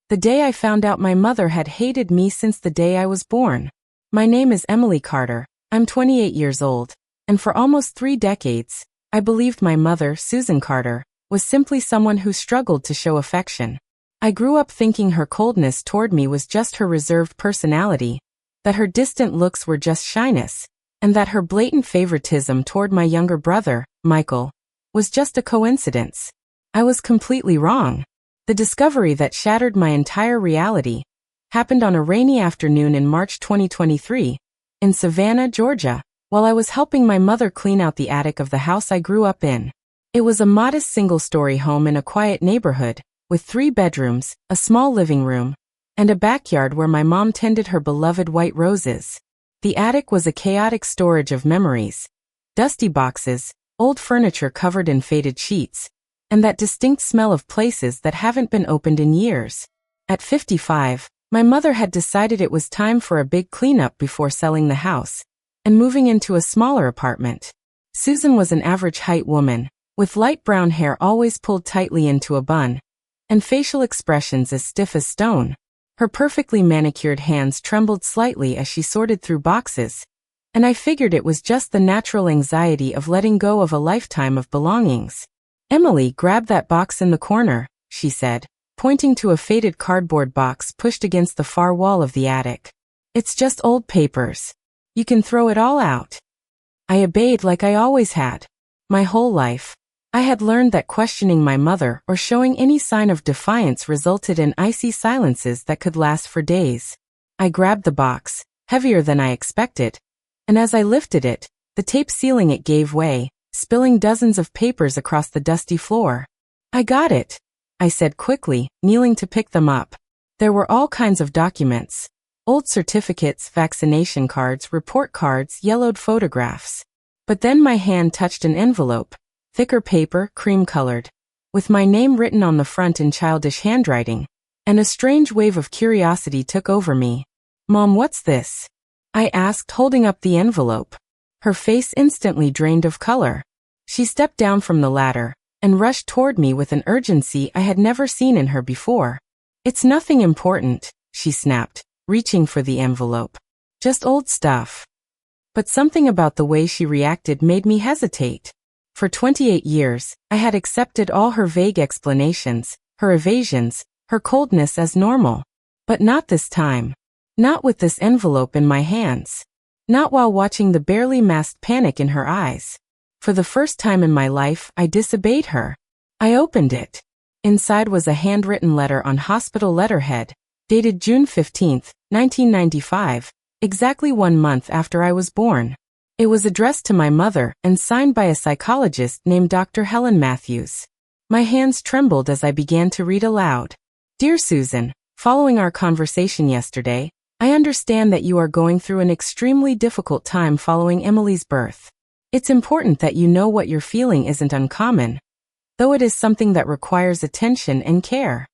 The day I found out my mother had hated me since the day I was born. My name is Emily Carter. I'm 28 years old, and for almost 3 decades, I believed my mother, Susan Carter, was simply someone who struggled to show affection. I grew up thinking her coldness toward me was just her reserved personality, that her distant looks were just shyness, and that her blatant favoritism toward my younger brother, Michael, was just a coincidence. I was completely wrong. The discovery that shattered my entire reality happened on a rainy afternoon in March 2023, in Savannah, Georgia, while I was helping my mother clean out the attic of the house I grew up in. It was a modest single-story home in a quiet neighborhood, with 3 bedrooms, a small living room, and a backyard where my mom tended her beloved white roses. The attic was a chaotic storage of memories, dusty boxes, old furniture covered in faded sheets, and that distinct smell of places that haven't been opened in years. At 55, my mother had decided it was time for a big cleanup before selling the house and moving into a smaller apartment. Susan was an average-height woman, with light brown hair always pulled tightly into a bun, and facial expressions as stiff as stone. Her perfectly manicured hands trembled slightly as she sorted through boxes, and I figured it was just the natural anxiety of letting go of a lifetime of belongings. "Emily, grab that box in the corner," she said, pointing to a faded cardboard box pushed against the far wall of the attic. "It's just old papers. You can throw it all out." I obeyed like I always had. My whole life, I had learned that questioning my mother or showing any sign of defiance resulted in icy silences that could last for days. I grabbed the box, heavier than I expected, and as I lifted it, the tape sealing it gave way, spilling dozens of papers across the dusty floor. "I got it," I said quickly, kneeling to pick them up. There were all kinds of documents. Old certificates, vaccination cards, report cards, yellowed photographs. But then my hand touched an envelope, thicker paper, cream-colored, with my name written on the front in childish handwriting, and a strange wave of curiosity took over me. "Mom, what's this?" I asked, holding up the envelope. Her face instantly drained of color. She stepped down from the ladder and rushed toward me with an urgency I had never seen in her before. "It's nothing important," she snapped, reaching for the envelope. "Just old stuff." But something about the way she reacted made me hesitate. For 28 years, I had accepted all her vague explanations, her evasions, her coldness as normal. But not this time. Not with this envelope in my hands. Not while watching the barely masked panic in her eyes. For the first time in my life, I disobeyed her. I opened it. Inside was a handwritten letter on hospital letterhead, dated June 15, 1995, exactly 1 month after I was born. It was addressed to my mother and signed by a psychologist named Dr. Helen Matthews. My hands trembled as I began to read aloud. "Dear Susan, following our conversation yesterday, I understand that you are going through an extremely difficult time following Emily's birth. It's important that you know what you're feeling isn't uncommon, though it is something that requires attention and care."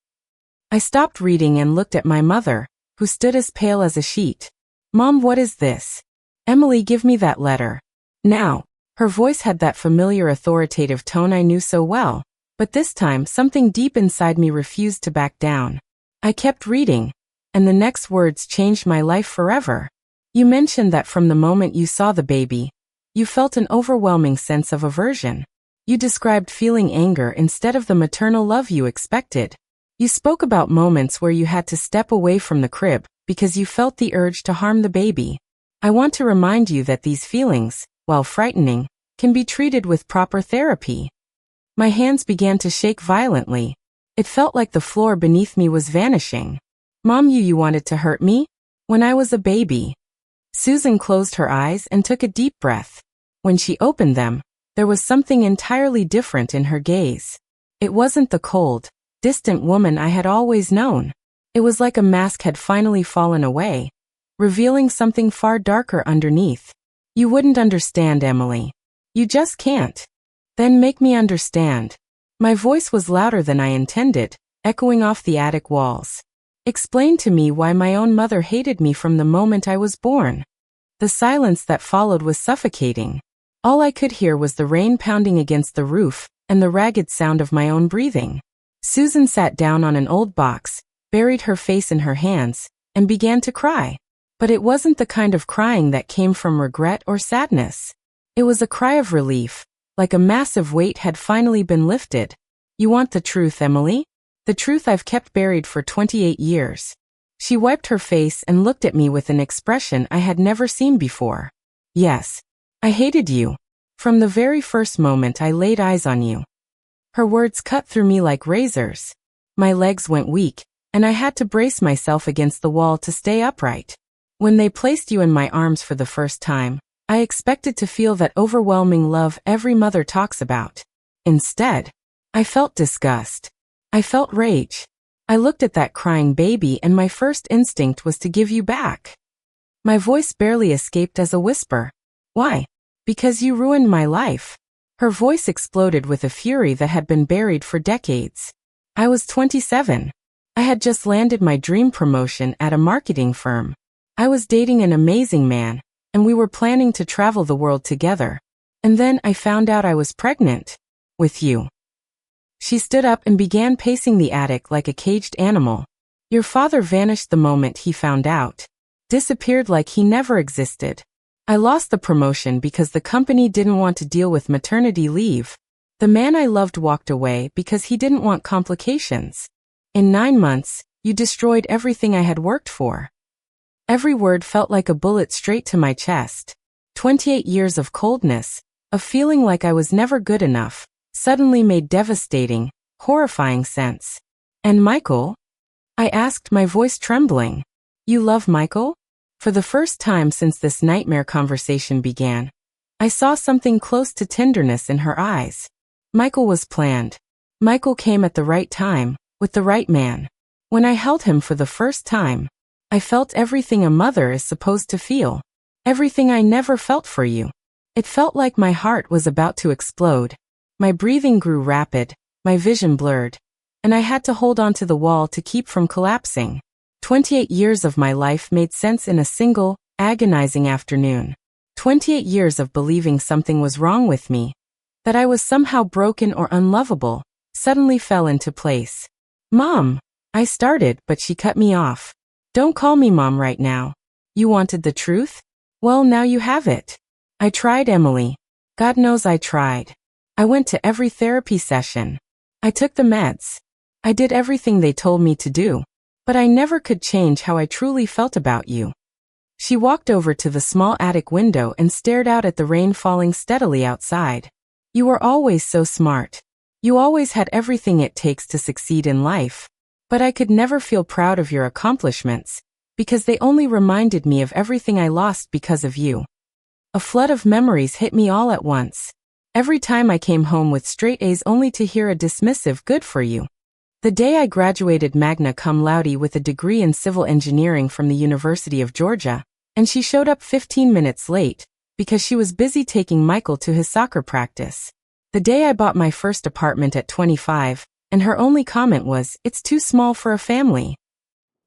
I stopped reading and looked at my mother, who stood as pale as a sheet. "Mom, what is this?" "Emily, give me that letter. Now." Her voice had that familiar authoritative tone I knew so well, but this time something deep inside me refused to back down. I kept reading, and the next words changed my life forever. "You mentioned that from the moment you saw the baby, you felt an overwhelming sense of aversion. You described feeling anger instead of the maternal love you expected. You spoke about moments where you had to step away from the crib because you felt the urge to harm the baby. I want to remind you that these feelings, while frightening, can be treated with proper therapy." My hands began to shake violently. It felt like the floor beneath me was vanishing. "Mom, you wanted to hurt me? When I was a baby." Susan closed her eyes and took a deep breath. When she opened them, there was something entirely different in her gaze. It wasn't the cold, distant woman I had always known. It was like a mask had finally fallen away, revealing something far darker underneath. "You wouldn't understand, Emily. You just can't." "Then make me understand." My voice was louder than I intended, echoing off the attic walls. "Explain to me why my own mother hated me from the moment I was born." The silence that followed was suffocating. All I could hear was the rain pounding against the roof and the ragged sound of my own breathing. Susan sat down on an old box, buried her face in her hands, and began to cry. But it wasn't the kind of crying that came from regret or sadness. It was a cry of relief, like a massive weight had finally been lifted. You want the truth, Emily? The truth I've kept buried for 28 years. She wiped her face and looked at me with an expression I had never seen before. Yes. I hated you. From the very first moment I laid eyes on you. Her words cut through me like razors. My legs went weak, and I had to brace myself against the wall to stay upright. When they placed you in my arms for the first time, I expected to feel that overwhelming love every mother talks about. Instead, I felt disgust. I felt rage. I looked at that crying baby and my first instinct was to give you back. My voice barely escaped as a whisper. Why? Because you ruined my life. Her voice exploded with a fury that had been buried for decades. I was 27. I had just landed my dream promotion at a marketing firm. I was dating an amazing man, and we were planning to travel the world together. And then I found out I was pregnant. With you. She stood up and began pacing the attic like a caged animal. Your father vanished the moment he found out. Disappeared like he never existed. I lost the promotion because the company didn't want to deal with maternity leave. The man I loved walked away because he didn't want complications. In 9 months, you destroyed everything I had worked for. Every word felt like a bullet straight to my chest. 28 years of coldness, of feeling like I was never good enough, suddenly made devastating, horrifying sense. And Michael? I asked, my voice trembling. You love Michael? For the first time since this nightmare conversation began, I saw something close to tenderness in her eyes. Michael was planned. Michael came at the right time, with the right man. When I held him for the first time, I felt everything a mother is supposed to feel. Everything I never felt for you. It felt like my heart was about to explode. My breathing grew rapid, my vision blurred, and I had to hold onto the wall to keep from collapsing. 28 years of my life made sense in a single, agonizing afternoon. 28 years of believing something was wrong with me, that I was somehow broken or unlovable, suddenly fell into place. Mom, I started, but she cut me off. Don't call me Mom right now. You wanted the truth? Well, now you have it. I tried, Emily. God knows I tried. I went to every therapy session. I took the meds. I did everything they told me to do. But I never could change how I truly felt about you. She walked over to the small attic window and stared out at the rain falling steadily outside. You were always so smart. You always had everything it takes to succeed in life. But I could never feel proud of your accomplishments, because they only reminded me of everything I lost because of you. A flood of memories hit me all at once. Every time I came home with straight A's only to hear a dismissive good for you. The day I graduated magna cum laude with a degree in civil engineering from the University of Georgia, and she showed up 15 minutes late, because she was busy taking Michael to his soccer practice. The day I bought my first apartment at 25, and her only comment was, "It's too small for a family."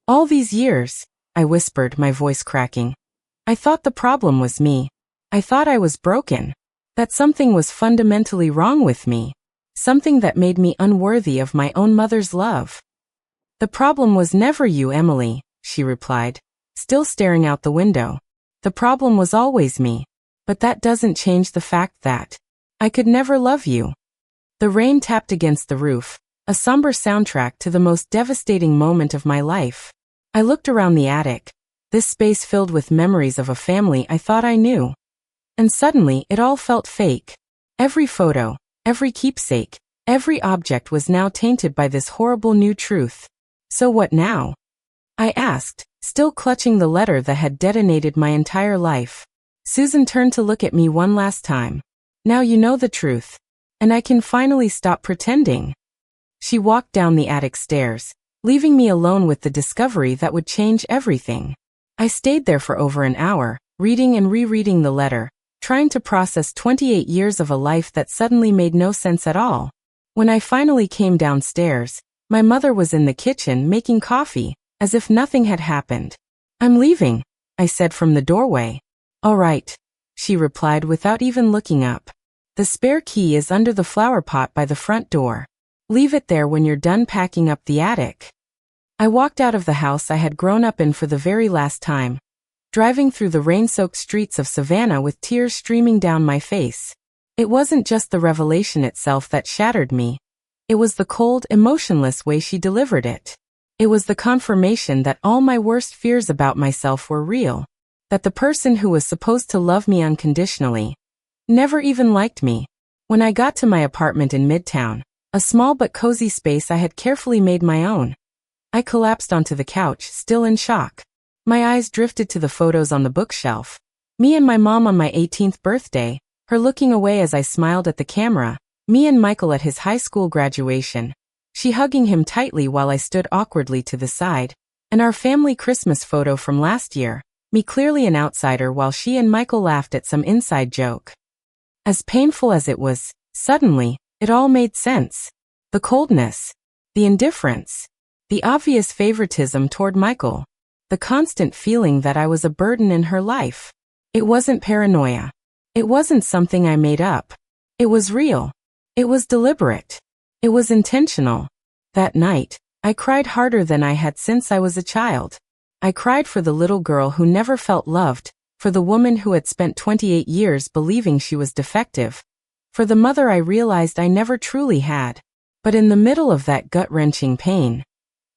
All these years, I whispered, my voice cracking. I thought the problem was me. I thought I was broken. That something was fundamentally wrong with me. Something that made me unworthy of my own mother's love. The problem was never you, Emily, she replied, still staring out the window. The problem was always me. But that doesn't change the fact that I could never love you. The rain tapped against the roof, a somber soundtrack to the most devastating moment of my life. I looked around the attic, this space filled with memories of a family I thought I knew. And suddenly it all felt fake. Every photo, every keepsake, every object was now tainted by this horrible new truth. So what now? I asked, still clutching the letter that had detonated my entire life. Susan turned to look at me one last time. Now you know the truth. And I can finally stop pretending. She walked down the attic stairs, leaving me alone with the discovery that would change everything. I stayed there for over an hour, reading and rereading the letter, trying to process 28 years of a life that suddenly made no sense at all. When I finally came downstairs, my mother was in the kitchen making coffee, as if nothing had happened. "I'm leaving," I said from the doorway. "All right," she replied without even looking up. "The spare key is under the flower pot by the front door. Leave it there when you're done packing up the attic." I walked out of the house I had grown up in for the very last time, driving through the rain-soaked streets of Savannah with tears streaming down my face. It wasn't just the revelation itself that shattered me. It was the cold, emotionless way she delivered it. It was the confirmation that all my worst fears about myself were real, that the person who was supposed to love me unconditionally never even liked me. When I got to my apartment in Midtown, a small but cozy space I had carefully made my own, I collapsed onto the couch, still in shock. My eyes drifted to the photos on the bookshelf. Me and my mom on my 18th birthday, her looking away as I smiled at the camera, me and Michael at his high school graduation, she hugging him tightly while I stood awkwardly to the side, and our family Christmas photo from last year, me clearly an outsider while she and Michael laughed at some inside joke. As painful as it was, suddenly, it all made sense. The coldness, the indifference, the obvious favoritism toward Michael, the constant feeling that I was a burden in her life. It wasn't paranoia. It wasn't something I made up. It was real. It was deliberate. It was intentional. That night, I cried harder than I had since I was a child. I cried for the little girl who never felt loved, for the woman who had spent 28 years believing she was defective, for the mother I realized I never truly had. But in the middle of that gut-wrenching pain,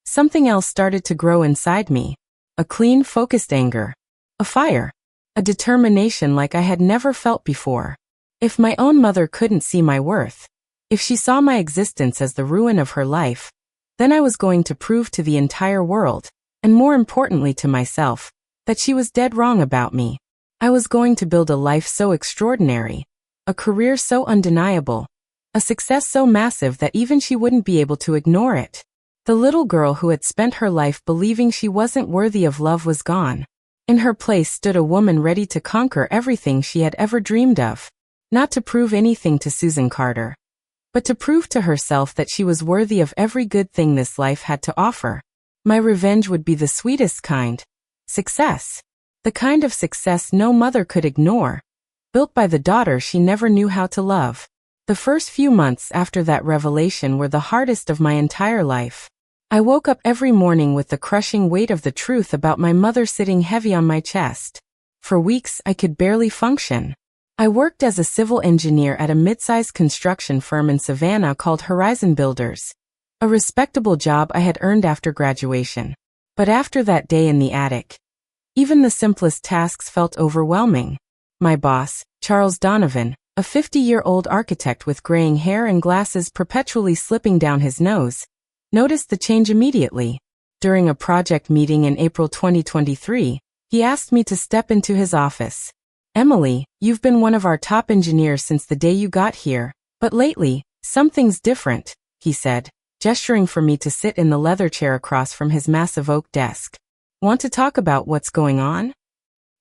something else started to grow inside me. A clean, focused anger. A fire. A determination like I had never felt before. If my own mother couldn't see my worth, if she saw my existence as the ruin of her life, then I was going to prove to the entire world, and more importantly to myself, that she was dead wrong about me. I was going to build a life so extraordinary, a career so undeniable, a success so massive that even she wouldn't be able to ignore it. The little girl who had spent her life believing she wasn't worthy of love was gone. In her place stood a woman ready to conquer everything she had ever dreamed of. Not to prove anything to Susan Carter, but to prove to herself that she was worthy of every good thing this life had to offer. My revenge would be the sweetest kind. Success. The kind of success no mother could ignore, built by the daughter she never knew how to love. The first few months after that revelation were the hardest of my entire life. I woke up every morning with the crushing weight of the truth about my mother sitting heavy on my chest. For weeks I could barely function. I worked as a civil engineer at a mid-sized construction firm in Savannah called Horizon Builders, a respectable job I had earned after graduation. But after that day in the attic, even the simplest tasks felt overwhelming. My boss, Charles Donovan, a 50-year-old architect with graying hair and glasses perpetually slipping down his nose, noticed the change immediately. During a project meeting in April 2023, he asked me to step into his office. "Emily, you've been one of our top engineers since the day you got here, but lately, something's different," he said, gesturing for me to sit in the leather chair across from his massive oak desk. "Want to talk about what's going on?"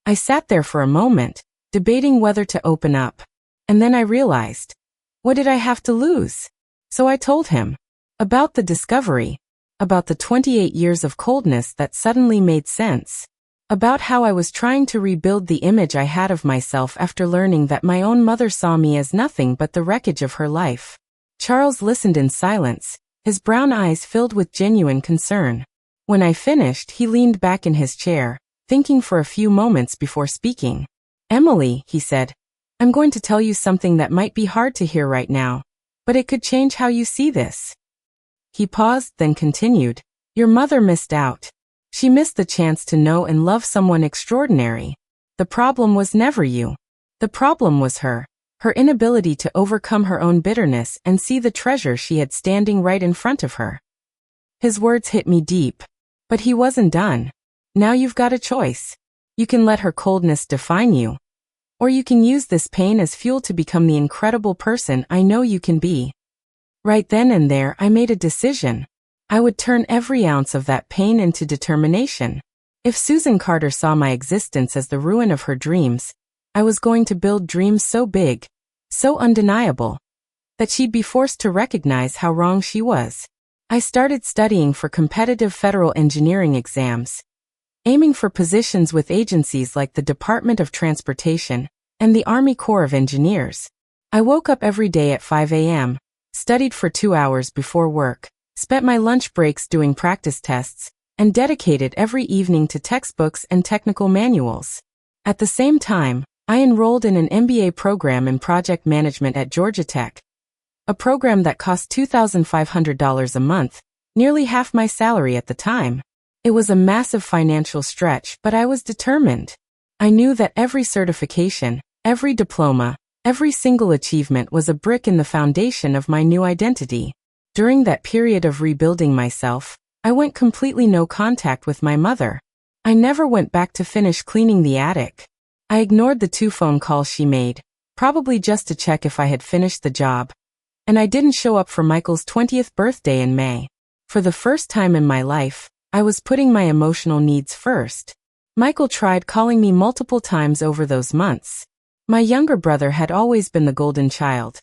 I sat there for a moment, debating whether to open up. And then I realized, what did I have to lose? So I told him. About the discovery. About the 28 years of coldness that suddenly made sense. About how I was trying to rebuild the image I had of myself after learning that my own mother saw me as nothing but the wreckage of her life. Charles listened in silence, his brown eyes filled with genuine concern. When I finished, he leaned back in his chair, thinking for a few moments before speaking. "Emily," he said, "I'm going to tell you something that might be hard to hear right now, but it could change how you see this." He paused, then continued, "Your mother missed out. She missed the chance to know and love someone extraordinary. The problem was never you. The problem was her. Her inability to overcome her own bitterness and see the treasure she had standing right in front of her." His words hit me deep. But he wasn't done. "Now you've got a choice. You can let her coldness define you, or you can use this pain as fuel to become the incredible person I know you can be." Right then and there, I made a decision. I would turn every ounce of that pain into determination. If Susan Carter saw my existence as the ruin of her dreams, I was going to build dreams so big, so undeniable, that she'd be forced to recognize how wrong she was. I started studying for competitive federal engineering exams, aiming for positions with agencies like the Department of Transportation and the Army Corps of Engineers. I woke up every day at 5 a.m., studied for 2 hours before work, spent my lunch breaks doing practice tests, and dedicated every evening to textbooks and technical manuals. At the same time, I enrolled in an MBA program in project management at Georgia Tech, a program that cost $2,500 a month, nearly half my salary at the time. It was a massive financial stretch, but I was determined. I knew that every certification, every diploma, every single achievement was a brick in the foundation of my new identity. During that period of rebuilding myself, I went completely no contact with my mother. I never went back to finish cleaning the attic. I ignored the 2 phone calls she made, probably just to check if I had finished the job. And I didn't show up for Michael's 20th birthday in May. For the first time in my life, I was putting my emotional needs first. Michael tried calling me multiple times over those months. My younger brother had always been the golden child.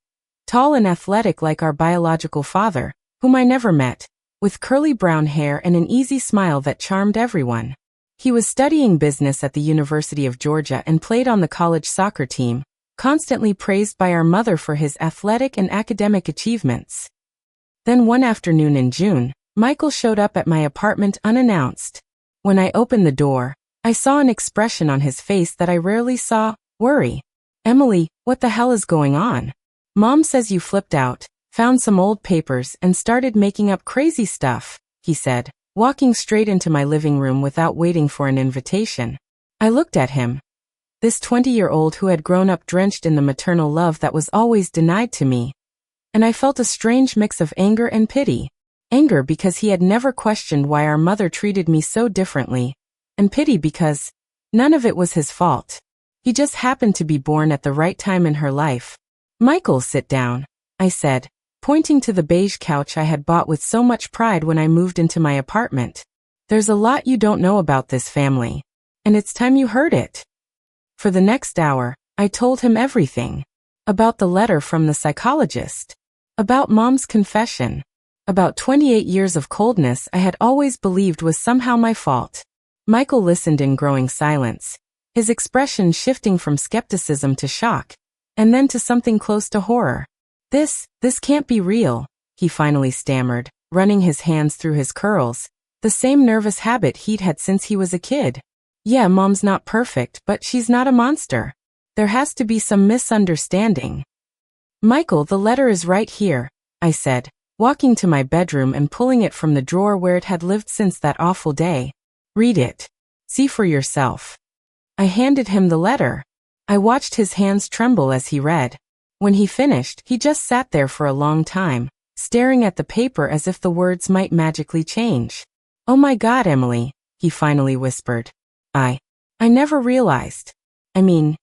Tall and athletic like our biological father, whom I never met, with curly brown hair and an easy smile that charmed everyone. He was studying business at the University of Georgia and played on the college soccer team, constantly praised by our mother for his athletic and academic achievements. Then one afternoon in June, Michael showed up at my apartment unannounced. When I opened the door, I saw an expression on his face that I rarely saw: worry. "Emily, what the hell is going on? Mom says you flipped out, found some old papers and started making up crazy stuff," he said, walking straight into my living room without waiting for an invitation. I looked at him. This 20-year-old who had grown up drenched in the maternal love that was always denied to me. And I felt a strange mix of anger and pity. Anger because he had never questioned why our mother treated me so differently, and pity because none of it was his fault. He just happened to be born at the right time in her life. "Michael, sit down," I said, pointing to the beige couch I had bought with so much pride when I moved into my apartment. "There's a lot you don't know about this family, and it's time you heard it." For the next hour, I told him everything. About the letter from the psychologist. About Mom's confession. About 28 years of coldness I had always believed was somehow my fault. Michael listened in growing silence, his expression shifting from skepticism to shock, and then to something close to horror. This can't be real," he finally stammered, running his hands through his curls, the same nervous habit he'd had since he was a kid. "Yeah, Mom's not perfect, but she's not a monster. There has to be some misunderstanding." "Michael, the letter is right here," I said, walking to my bedroom and pulling it from the drawer where it had lived since that awful day. "Read it. See for yourself." I handed him the letter. I watched his hands tremble as he read. When he finished, he just sat there for a long time, staring at the paper as if the words might magically change. "Oh my God, Emily," he finally whispered. I never realized. I mean,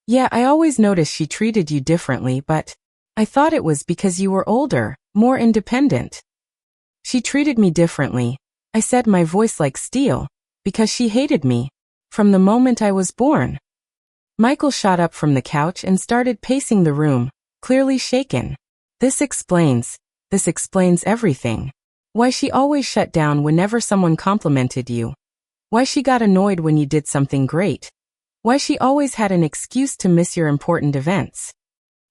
yeah, I always noticed she treated you differently, but I thought it was because you were older, more independent." "She treated me differently," I said, my voice like steel, "because she hated me. From the moment I was born." Michael shot up from the couch and started pacing the room, clearly shaken. This explains everything. Why she always shut down whenever someone complimented you. Why she got annoyed when you did something great. Why she always had an excuse to miss your important events.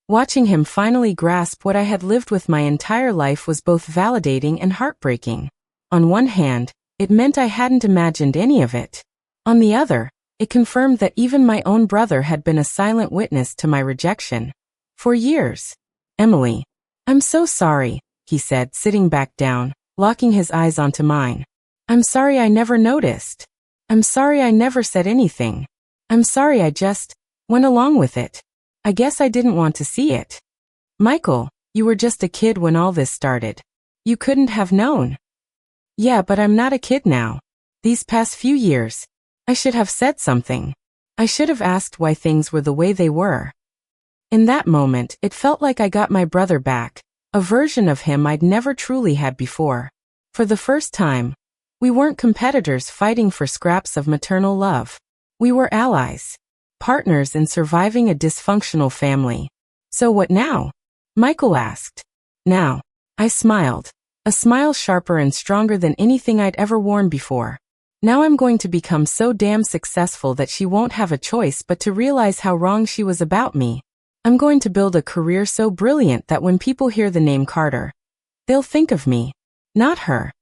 Watching him finally grasp what I had lived with my entire life was both validating and heartbreaking. On one hand, it meant I hadn't imagined any of it. On the other, it confirmed that even my own brother had been a silent witness to my rejection. For years. "Emily, I'm so sorry," he said, sitting back down, locking his eyes onto mine. "I'm sorry I never noticed. I'm sorry I never said anything. I'm sorry I just went along with it. I guess I didn't want to see it. Michael, you were just a kid when all this started. You couldn't have known." "Yeah, but I'm not a kid now. These past few years, I should have said something. I should have asked why things were the way they were." In that moment, it felt like I got my brother back, a version of him I'd never truly had before. For the first time, we weren't competitors fighting for scraps of maternal love. We were allies, partners in surviving a dysfunctional family. "So what now?" Michael asked. "Now," I smiled, a smile sharper and stronger than anything I'd ever worn before. "Now I'm going to become so damn successful that she won't have a choice but to realize how wrong she was about me. I'm going to build a career so brilliant that when people hear the name Carter, they'll think of me Not her.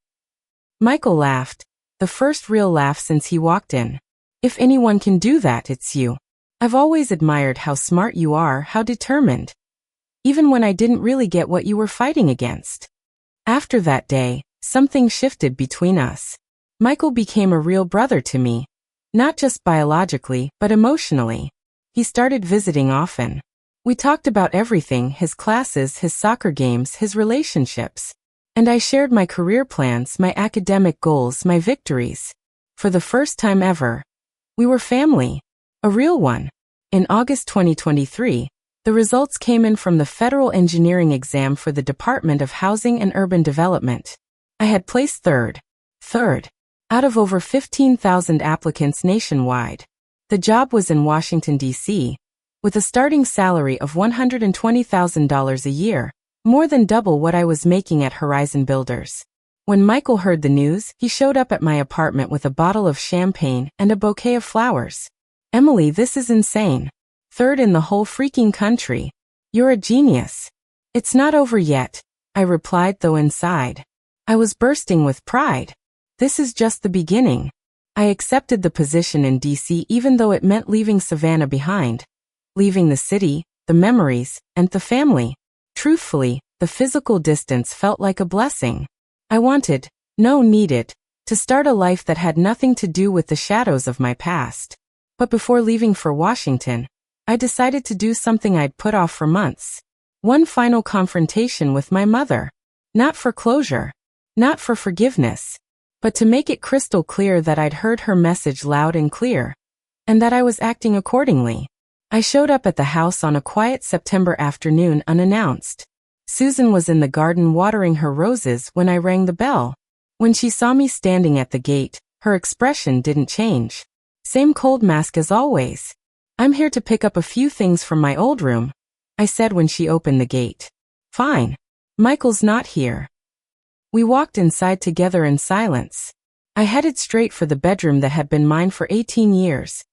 Michael laughed, the first real laugh since he walked in. If anyone can do that, it's you. I've always admired how smart you are, how determined. Even when I didn't really get what you were fighting against. After that day, something shifted between us. Michael became a real brother to me. Not just biologically, but emotionally. He started visiting often. We talked about everything, his classes, his soccer games, his relationships. And I shared my career plans, my academic goals, my victories. For the first time ever, we were family. A real one. In August 2023, the results came in from the federal engineering exam for the Department of Housing and Urban Development. I had placed third, out of over 15,000 applicants nationwide. The job was in Washington, D.C., with a starting salary of $120,000 a year, more than double what I was making at Horizon Builders. When Michael heard the news, he showed up at my apartment with a bottle of champagne and a bouquet of flowers. Emily, this is insane. Third in the whole freaking country. You're a genius. It's not over yet, I replied, though inside I was bursting with pride. This is just the beginning. I accepted the position in D.C. even though it meant leaving Savannah behind. Leaving the city, the memories, and the family. Truthfully, the physical distance felt like a blessing. I needed, to start a life that had nothing to do with the shadows of my past. But before leaving for Washington, I decided to do something I'd put off for months. One final confrontation with my mother. Not for closure. Not for forgiveness. But to make it crystal clear that I'd heard her message loud and clear. And that I was acting accordingly. I showed up at the house on a quiet September afternoon unannounced. Susan was in the garden watering her roses when I rang the bell. When she saw me standing at the gate, her expression didn't change. Same cold mask as always. I'm here to pick up a few things from my old room, I said when she opened the gate. Fine. Michael's not here. We walked inside together in silence. I headed straight for the bedroom that had been mine for 18 years.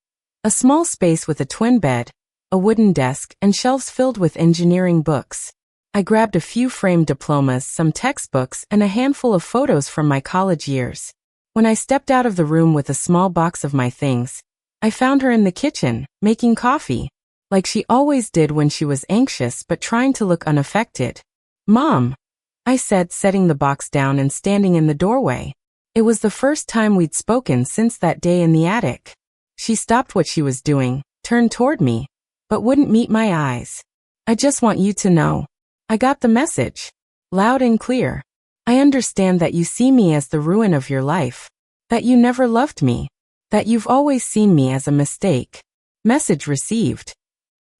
A small space with a twin bed, a wooden desk, and shelves filled with engineering books. I grabbed a few framed diplomas, some textbooks, and a handful of photos from my college years. When I stepped out of the room with a small box of my things, I found her in the kitchen, making coffee, like she always did when she was anxious but trying to look unaffected. Mom, I said, setting the box down and standing in the doorway. It was the first time we'd spoken since that day in the attic. She stopped what she was doing, turned toward me, but wouldn't meet my eyes. I just want you to know. I got the message. Loud and clear. I understand that you see me as the ruin of your life. That you never loved me. That you've always seen me as a mistake. Message received.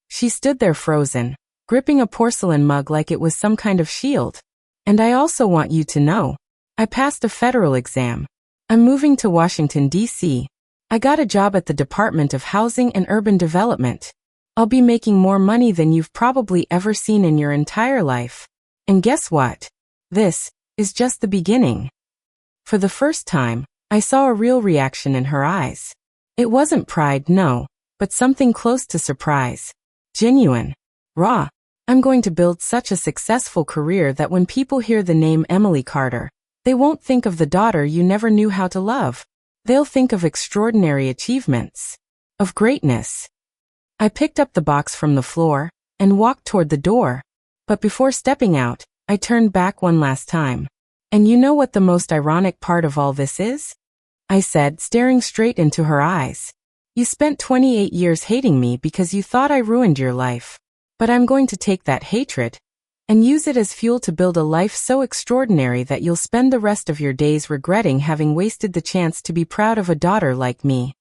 She stood there frozen, gripping a porcelain mug like it was some kind of shield. And I also want you to know. I passed a federal exam. I'm moving to Washington, D.C. I got a job at the Department of Housing and Urban Development. I'll be making more money than you've probably ever seen in your entire life. And guess what? This is just the beginning. For the first time, I saw a real reaction in her eyes. It wasn't pride, no, but something close to surprise. Genuine. Raw. I'm going to build such a successful career that when people hear the name Emily Carter, they won't think of the daughter you never knew how to love. They'll think of extraordinary achievements. Of greatness. I picked up the box from the floor and walked toward the door. But before stepping out, I turned back one last time. And you know what the most ironic part of all this is? I said, staring straight into her eyes. You spent 28 years hating me because you thought I ruined your life. But I'm going to take that hatred and use it as fuel to build a life so extraordinary that you'll spend the rest of your days regretting having wasted the chance to be proud of a daughter like me.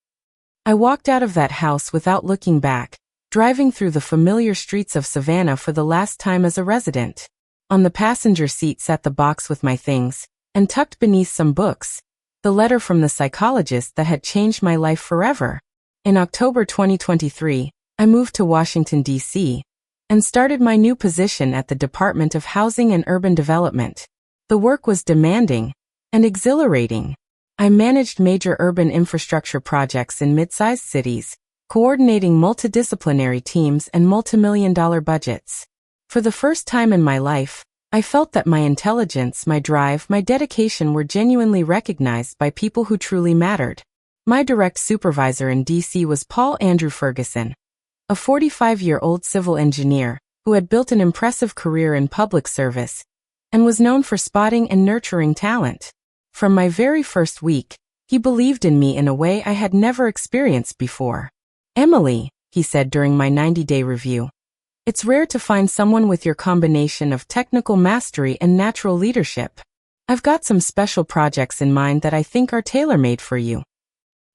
I walked out of that house without looking back, driving through the familiar streets of Savannah for the last time as a resident. On the passenger seat sat the box with my things, and tucked beneath some books, the letter from the psychologist that had changed my life forever. In October 2023, I moved to Washington, D.C., and started my new position at the Department of Housing and Urban Development. The work was demanding and exhilarating. I managed major urban infrastructure projects in mid-sized cities, coordinating multidisciplinary teams and multimillion-dollar budgets. For the first time in my life, I felt that my intelligence, my drive, my dedication were genuinely recognized by people who truly mattered. My direct supervisor in DC was Paul Andrew Ferguson, a 45-year-old civil engineer who had built an impressive career in public service and was known for spotting and nurturing talent. From my very first week, he believed in me in a way I had never experienced before. "Emily," he said during my 90-day review, "it's rare to find someone with your combination of technical mastery and natural leadership. I've got some special projects in mind that I think are tailor-made for you."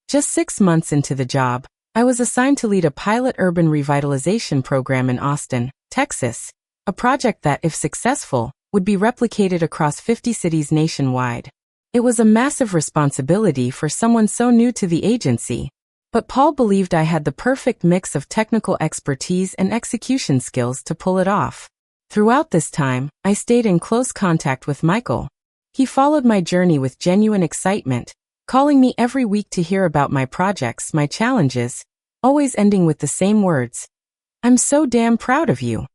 Just 6 months into the job, I was assigned to lead a pilot urban revitalization program in Austin, Texas, a project that, if successful, would be replicated across 50 cities nationwide. It was a massive responsibility for someone so new to the agency, but Paul believed I had the perfect mix of technical expertise and execution skills to pull it off. Throughout this time, I stayed in close contact with Michael. He followed my journey with genuine excitement, calling me every week to hear about my projects, my challenges, always ending with the same words: "I'm so damn proud of you."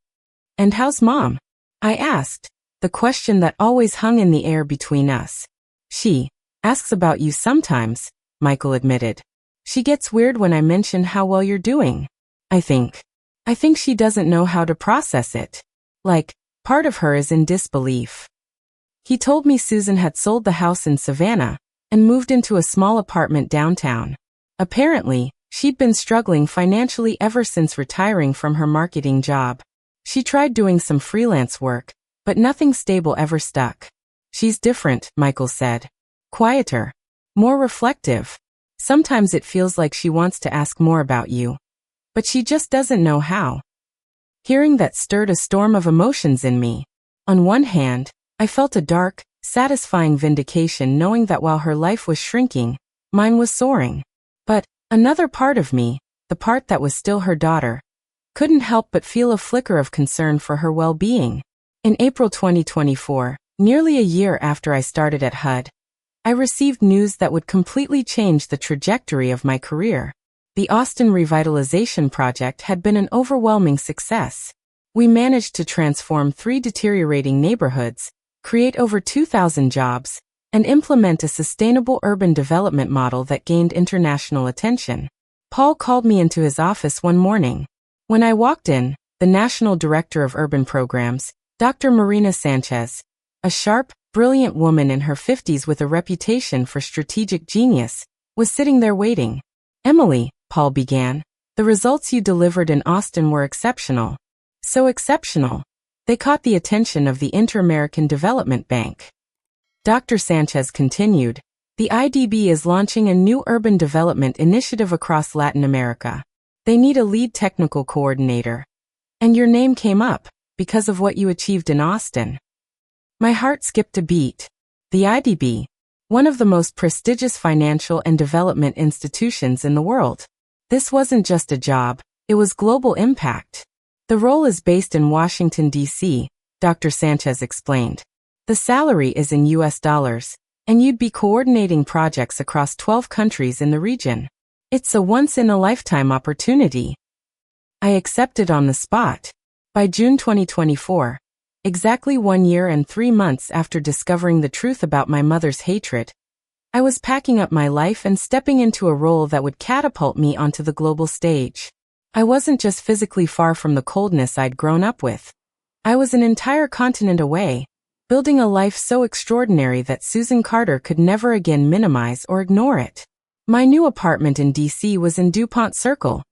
"And how's Mom?" I asked, the question that always hung in the air between us. "She asks about you sometimes," Michael admitted. "She gets weird when I mention how well you're doing. I think she doesn't know how to process it. Like, part of her is in disbelief." He told me Susan had sold the house in Savannah and moved into a small apartment downtown. Apparently, she'd been struggling financially ever since retiring from her marketing job. She tried doing some freelance work, but nothing stable ever stuck. "She's different," Michael said. "Quieter. More reflective. Sometimes it feels like she wants to ask more about you, but she just doesn't know how." Hearing that stirred a storm of emotions in me. On one hand, I felt a dark, satisfying vindication knowing that while her life was shrinking, mine was soaring. But another part of me, the part that was still her daughter, couldn't help but feel a flicker of concern for her well-being. In April 2024, nearly a year after I started at HUD, I received news that would completely change the trajectory of my career. The Austin Revitalization Project had been an overwhelming success. We managed to transform 3 deteriorating neighborhoods, create over 2,000 jobs, and implement a sustainable urban development model that gained international attention. Paul called me into his office one morning. When I walked in, the National Director of Urban Programs, Dr. Marina Sanchez, a sharp, brilliant woman in her 50s with a reputation for strategic genius, was sitting there waiting. "Emily," Paul began, "the results you delivered in Austin were exceptional. So exceptional, they caught the attention of the Inter-American Development Bank." Dr. Sanchez continued, "The IDB is launching a new urban development initiative across Latin America. They need a lead technical coordinator. And your name came up because of what you achieved in Austin." My heart skipped a beat. The IDB, one of the most prestigious financial and development institutions in the world. This wasn't just a job, it was global impact. "The role is based in Washington, D.C., Dr. Sanchez explained. The salary is in US dollars, and you'd be coordinating projects across 12 countries in the region. It's a once-in-a-lifetime opportunity." I accepted on the spot. By June 2024, exactly 1 year and 3 months after discovering the truth about my mother's hatred, I was packing up my life and stepping into a role that would catapult me onto the global stage. I wasn't just physically far from the coldness I'd grown up with. I was an entire continent away, building a life so extraordinary that Susan Carter could never again minimize or ignore it. My new apartment in DC was in DuPont Circle,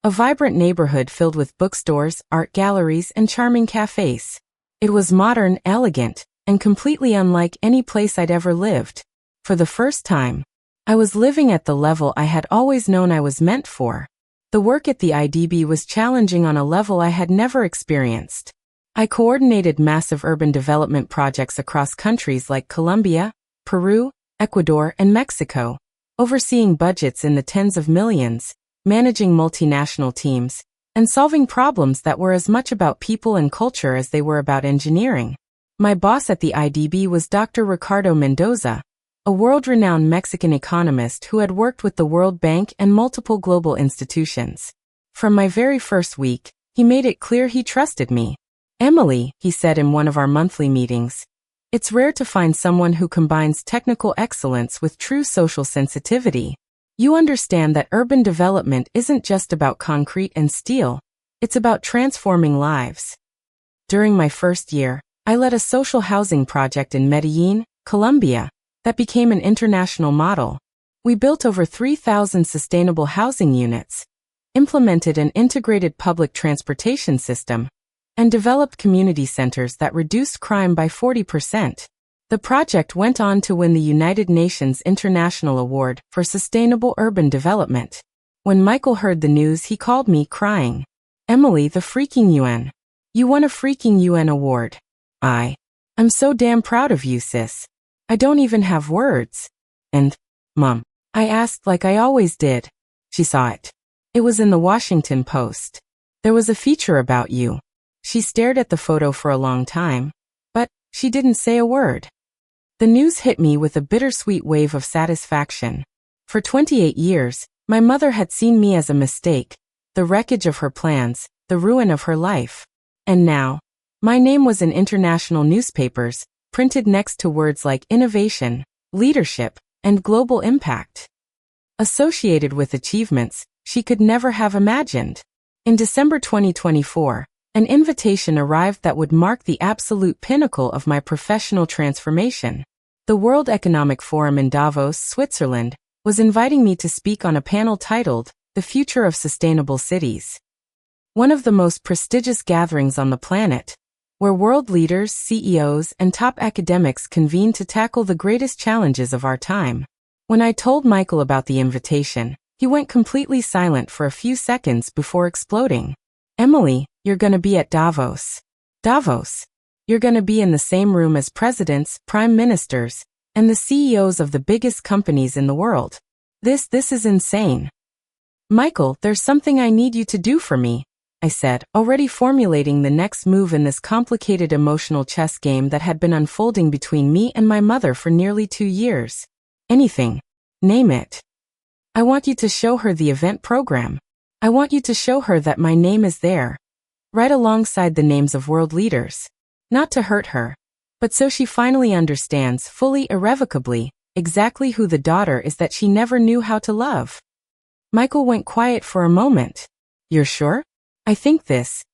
a vibrant neighborhood filled with bookstores, art galleries, and charming cafes. It was modern, elegant, and completely unlike any place I'd ever lived. For the first time, I was living at the level I had always known I was meant for. The work at the IDB was challenging on a level I had never experienced. I coordinated massive urban development projects across countries like Colombia, Peru, Ecuador, and Mexico, overseeing budgets in the tens of millions, managing multinational teams, and solving problems that were as much about people and culture as they were about engineering. My boss at the IDB was Dr. Ricardo Mendoza, a world-renowned Mexican economist who had worked with the World Bank and multiple global institutions. From my very first week, he made it clear he trusted me. Emily, he said in one of our monthly meetings, it's rare to find someone who combines technical excellence with true social sensitivity. You understand that urban development isn't just about concrete and steel. It's about transforming lives. During my first year, I led a social housing project in Medellin, Colombia, that became an international model. We built over 3,000 sustainable housing units, implemented an integrated public transportation system, and developed community centers that reduced crime by 40%. The project went on to win the United Nations International Award for Sustainable Urban Development. When Michael heard the news, he called me, crying, "Emily, the freaking UN. You won a freaking UN award." I'm so damn proud of you, sis. I don't even have words. And, Mom, I asked like I always did. She saw it. It was in the Washington Post. There was a feature about you. She stared at the photo for a long time, but she didn't say a word. The news hit me with a bittersweet wave of satisfaction. For 28 years, my mother had seen me as a mistake, the wreckage of her plans, the ruin of her life. And now, my name was in international newspapers, printed next to words like innovation, leadership, and global impact. Associated with achievements she could never have imagined. In December 2024, an invitation arrived that would mark the absolute pinnacle of my professional transformation. The World Economic Forum in Davos, Switzerland, was inviting me to speak on a panel titled, "The Future of Sustainable Cities." One of the most prestigious gatherings on the planet, where world leaders, CEOs, and top academics convene to tackle the greatest challenges of our time. When I told Michael about the invitation, he went completely silent for a few seconds before exploding. "Emily, you're gonna be at Davos. Davos. You're gonna be in the same room as presidents, prime ministers, and the CEOs of the biggest companies in the world. This is insane." "Michael, there's something I need you to do for me," I said, already formulating the next move in this complicated emotional chess game that had been unfolding between me and my mother for nearly 2 years. "Anything. Name it. I want you to show her the event program. I want you to show her that my name is there, right alongside the names of world leaders. Not to hurt her, but so she finally understands fully, irrevocably, exactly who the daughter is that she never knew how to love." Michael went quiet for a moment. "You're sure? I think this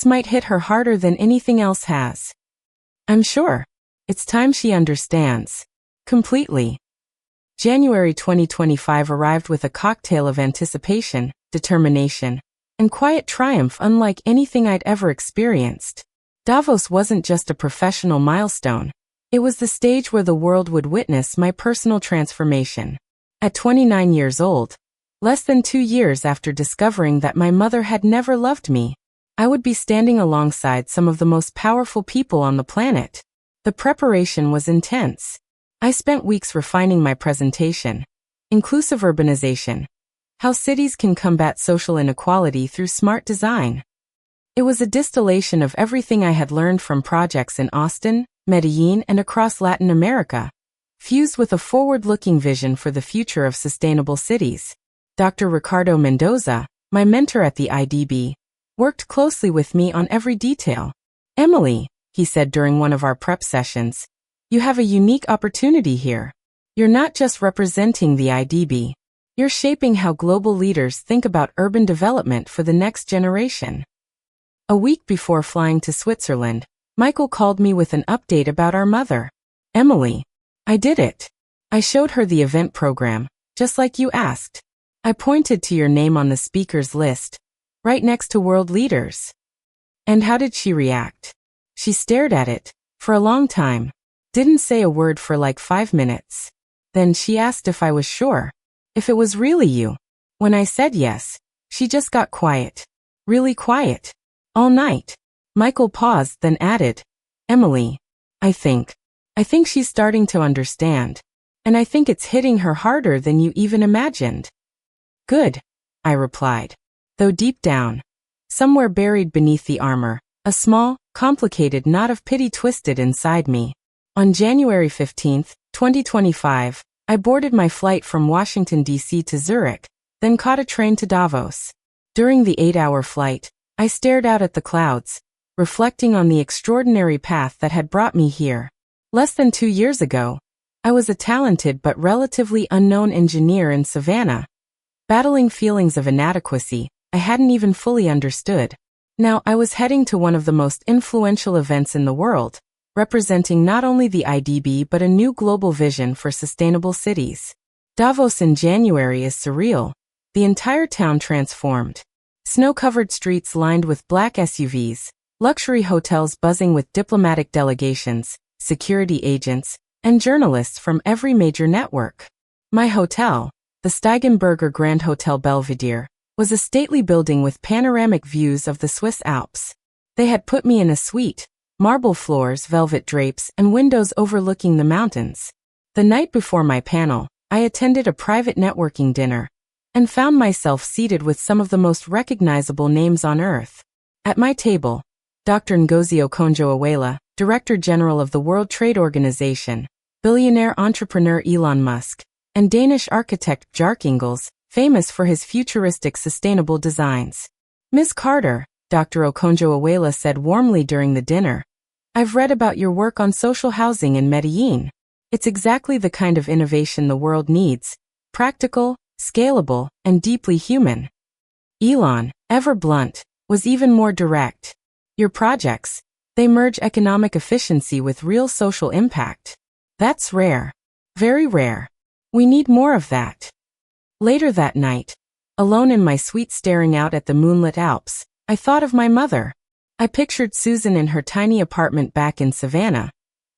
might hit her harder than anything else has." "I'm sure. It's time she understands. Completely." January 2025 arrived with a cocktail of anticipation, determination, and quiet triumph unlike anything I'd ever experienced. Davos wasn't just a professional milestone. It was the stage where the world would witness my personal transformation. At 29 years old, less than 2 years after discovering that my mother had never loved me, I would be standing alongside some of the most powerful people on the planet. The preparation was intense. I spent weeks refining my presentation. Inclusive urbanization. How cities can combat social inequality through smart design. It was a distillation of everything I had learned from projects in Austin, Medellin, and across Latin America, fused with a forward-looking vision for the future of sustainable cities. Dr. Ricardo Mendoza, my mentor at the IDB, worked closely with me on every detail. "Emily," he said during one of our prep sessions, "you have a unique opportunity here. You're not just representing the IDB. You're shaping how global leaders think about urban development for the next generation." A week before flying to Switzerland, Michael called me with an update about our mother. "Emily, I did it. I showed her the event program, just like you asked. I pointed to your name on the speakers list, right next to world leaders." "And how did she react?" "She stared at it, for a long time. Didn't say a word for like 5 minutes. Then she asked if I was sure. If it was really you. When I said yes, she just got quiet. Really quiet. All night." Michael paused, then added, "Emily, I think she's starting to understand. And I think it's hitting her harder than you even imagined." "Good," I replied. Though deep down, somewhere buried beneath the armor, a small, complicated knot of pity twisted inside me. On January 15, 2025, I boarded my flight from Washington, D.C. to Zurich, then caught a train to Davos. During the 8-hour flight, I stared out at the clouds, reflecting on the extraordinary path that had brought me here. Less than 2 years ago, I was a talented but relatively unknown engineer in Savannah, battling feelings of inadequacy I hadn't even fully understood. Now I was heading to one of the most influential events in the world, representing not only the IDB but a new global vision for sustainable cities. Davos in January is surreal. The entire town transformed. Snow-covered streets lined with black SUVs, luxury hotels buzzing with diplomatic delegations, security agents, and journalists from every major network. My hotel, the Steigenberger Grand Hotel Belvedere, was a stately building with panoramic views of the Swiss Alps. They had put me in a suite, marble floors, velvet drapes, and windows overlooking the mountains. The night before my panel, I attended a private networking dinner and found myself seated with some of the most recognizable names on earth. At my table, Dr. Ngozi Okonjo-Iweala, Director General of the World Trade Organization, billionaire entrepreneur Elon Musk, and Danish architect Bjarke Ingels, famous for his futuristic sustainable designs. Ms. Carter, Dr. Okonjo-Iweala said warmly during the dinner, "I've read about your work on social housing in Medellin. It's exactly the kind of innovation the world needs, practical, scalable, and deeply human." Elon, ever blunt, was even more direct. "Your projects, they merge economic efficiency with real social impact. That's rare. Very rare. We need more of that." Later that night, alone in my suite staring out at the moonlit Alps, I thought of my mother. I pictured Susan in her tiny apartment back in Savannah,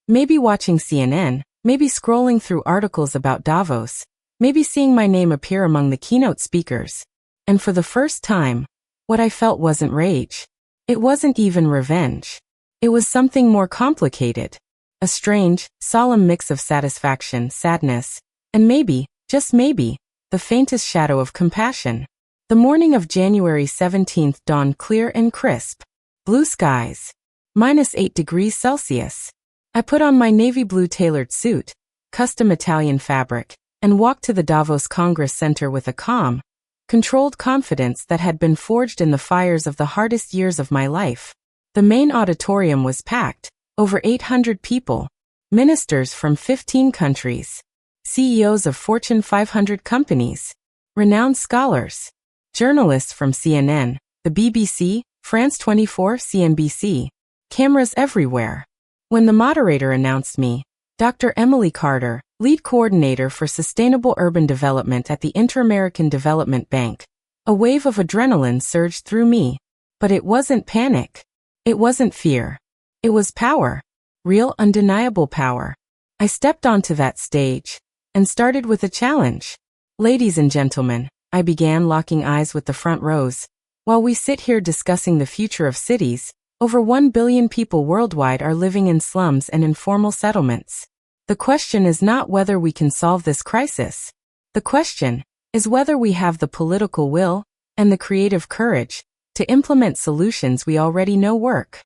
maybe watching CNN, maybe scrolling through articles about Davos, maybe seeing my name appear among the keynote speakers. And for the first time, what I felt wasn't rage. It wasn't even revenge. It was something more complicated. A strange, solemn mix of satisfaction, sadness, and maybe, just maybe, the faintest shadow of compassion. The morning of January 17th dawned clear and crisp. Blue skies. -8 degrees Celsius. I put on my navy blue tailored suit, custom Italian fabric, and walked to the Davos Congress Center with a calm, controlled confidence that had been forged in the fires of the hardest years of my life. The main auditorium was packed, over 800 people, ministers from 15 countries, CEOs of Fortune 500 companies, renowned scholars, journalists from CNN, the BBC, France 24, CNBC, cameras everywhere. When the moderator announced me, Dr. Emily Carter, lead coordinator for sustainable urban development at the Inter-American Development Bank, a wave of adrenaline surged through me. But it wasn't panic. It wasn't fear. It was power. Real, undeniable power. I stepped onto that stage and started with a challenge. "Ladies and gentlemen," I began, locking eyes with the front rows. "While we sit here discussing the future of cities, over 1 billion people worldwide are living in slums and informal settlements. The question is not whether we can solve this crisis. The question is whether we have the political will and the creative courage to implement solutions we already know work."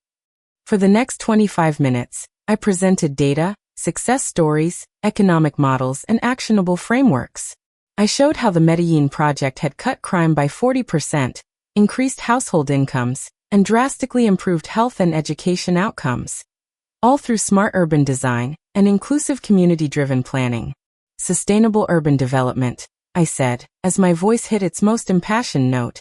For the next 25 minutes, I presented data, success stories, economic models, and actionable frameworks. I showed how the Medellin project had cut crime by 40%, increased household incomes, and drastically improved health and education outcomes, all through smart urban design and inclusive community-driven planning. Sustainable urban development, I said, as my voice hit its most impassioned note,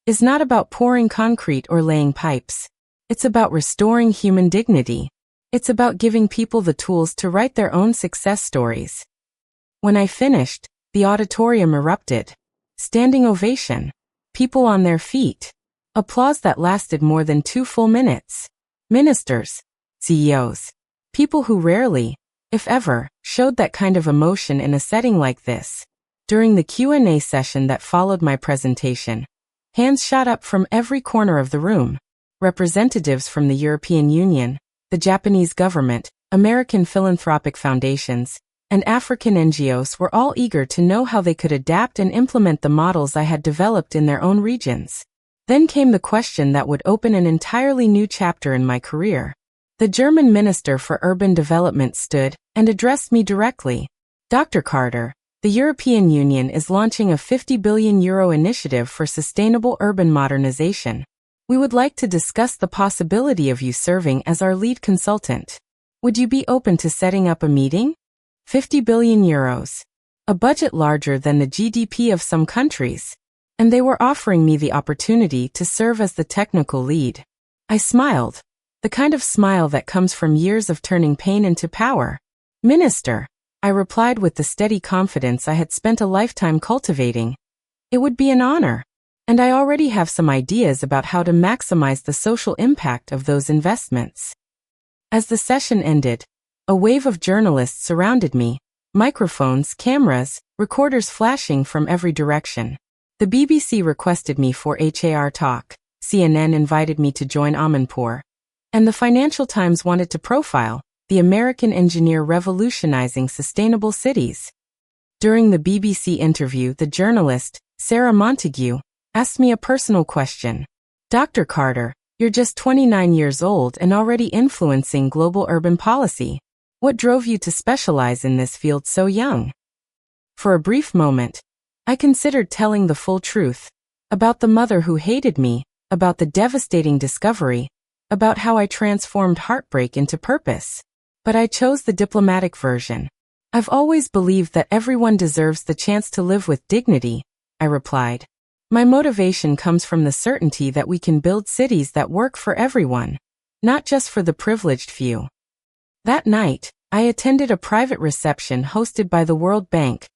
is not about pouring concrete or laying pipes. It's about restoring human dignity. It's about giving people the tools to write their own success stories. When I finished, the auditorium erupted. Standing ovation. People on their feet. Applause that lasted more than 2 full minutes. Ministers, CEOs, people who rarely, if ever, showed that kind of emotion in a setting like this. During the Q&A session that followed my presentation, hands shot up from every corner of the room. Representatives from the European Union, the Japanese government, American philanthropic foundations, and African NGOs were all eager to know how they could adapt and implement the models I had developed in their own regions. Then came the question that would open an entirely new chapter in my career. The German Minister for Urban Development stood and addressed me directly. "Dr. Carter, the European Union is launching a €50 billion initiative for sustainable urban modernization. We would like to discuss the possibility of you serving as our lead consultant. Would you be open to setting up a meeting? 50 billion euros. A budget larger than the GDP of some countries. And they were offering me the opportunity to serve as the technical lead. I smiled. The kind of smile that comes from years of turning pain into power. Minister, I replied with the steady confidence I had spent a lifetime cultivating. It would be an honor. And I already have some ideas about how to maximize the social impact of those investments. As the session ended, a wave of journalists surrounded me, microphones, cameras, recorders flashing from every direction. The BBC requested me for HAR talk, CNN invited me to join Amanpour, and the Financial Times wanted to profile the American engineer revolutionizing sustainable cities. During the BBC interview, the journalist, Sarah Montague, asked me a personal question. Dr. Carter, you're just 29 years old and already influencing global urban policy. What drove you to specialize in this field so young? For a brief moment, I considered telling the full truth. About the mother who hated me, about the devastating discovery, about how I transformed heartbreak into purpose. But I chose the diplomatic version. I've always believed that everyone deserves the chance to live with dignity, I replied. My motivation comes from the certainty that we can build cities that work for everyone, not just for the privileged few. That night, I attended a private reception hosted by the World Bank,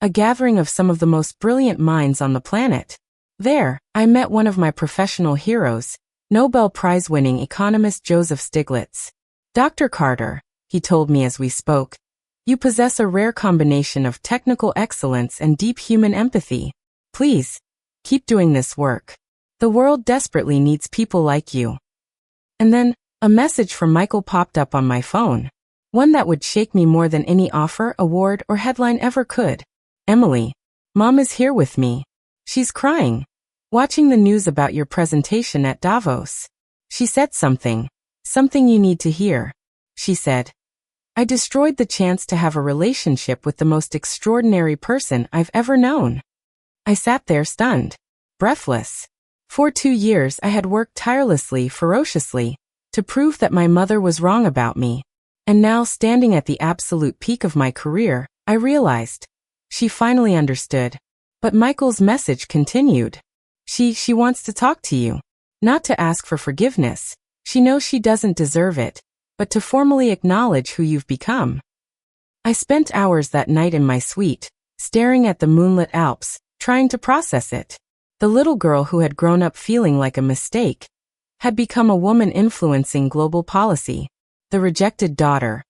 a gathering of some of the most brilliant minds on the planet. There, I met one of my professional heroes, Nobel Prize-winning economist Joseph Stiglitz. Dr. Carter, he told me as we spoke, you possess a rare combination of technical excellence and deep human empathy. Please, keep doing this work. The world desperately needs people like you. And then, a message from Michael popped up on my phone. One that would shake me more than any offer, award, or headline ever could. Emily, Mom is here with me. She's crying. Watching the news about your presentation at Davos. She said something you need to hear. She said, I destroyed the chance to have a relationship with the most extraordinary person I've ever known. I sat there stunned, breathless. For 2 years I had worked tirelessly, ferociously, to prove that my mother was wrong about me. And now, standing at the absolute peak of my career, I realized. She finally understood. But Michael's message continued. She wants to talk to you. Not to ask for forgiveness. She knows she doesn't deserve it, but to formally acknowledge who you've become. I spent hours that night in my suite, staring at the moonlit Alps, trying to process it. The little girl who had grown up feeling like a mistake had become a woman influencing global policy. The rejected daughter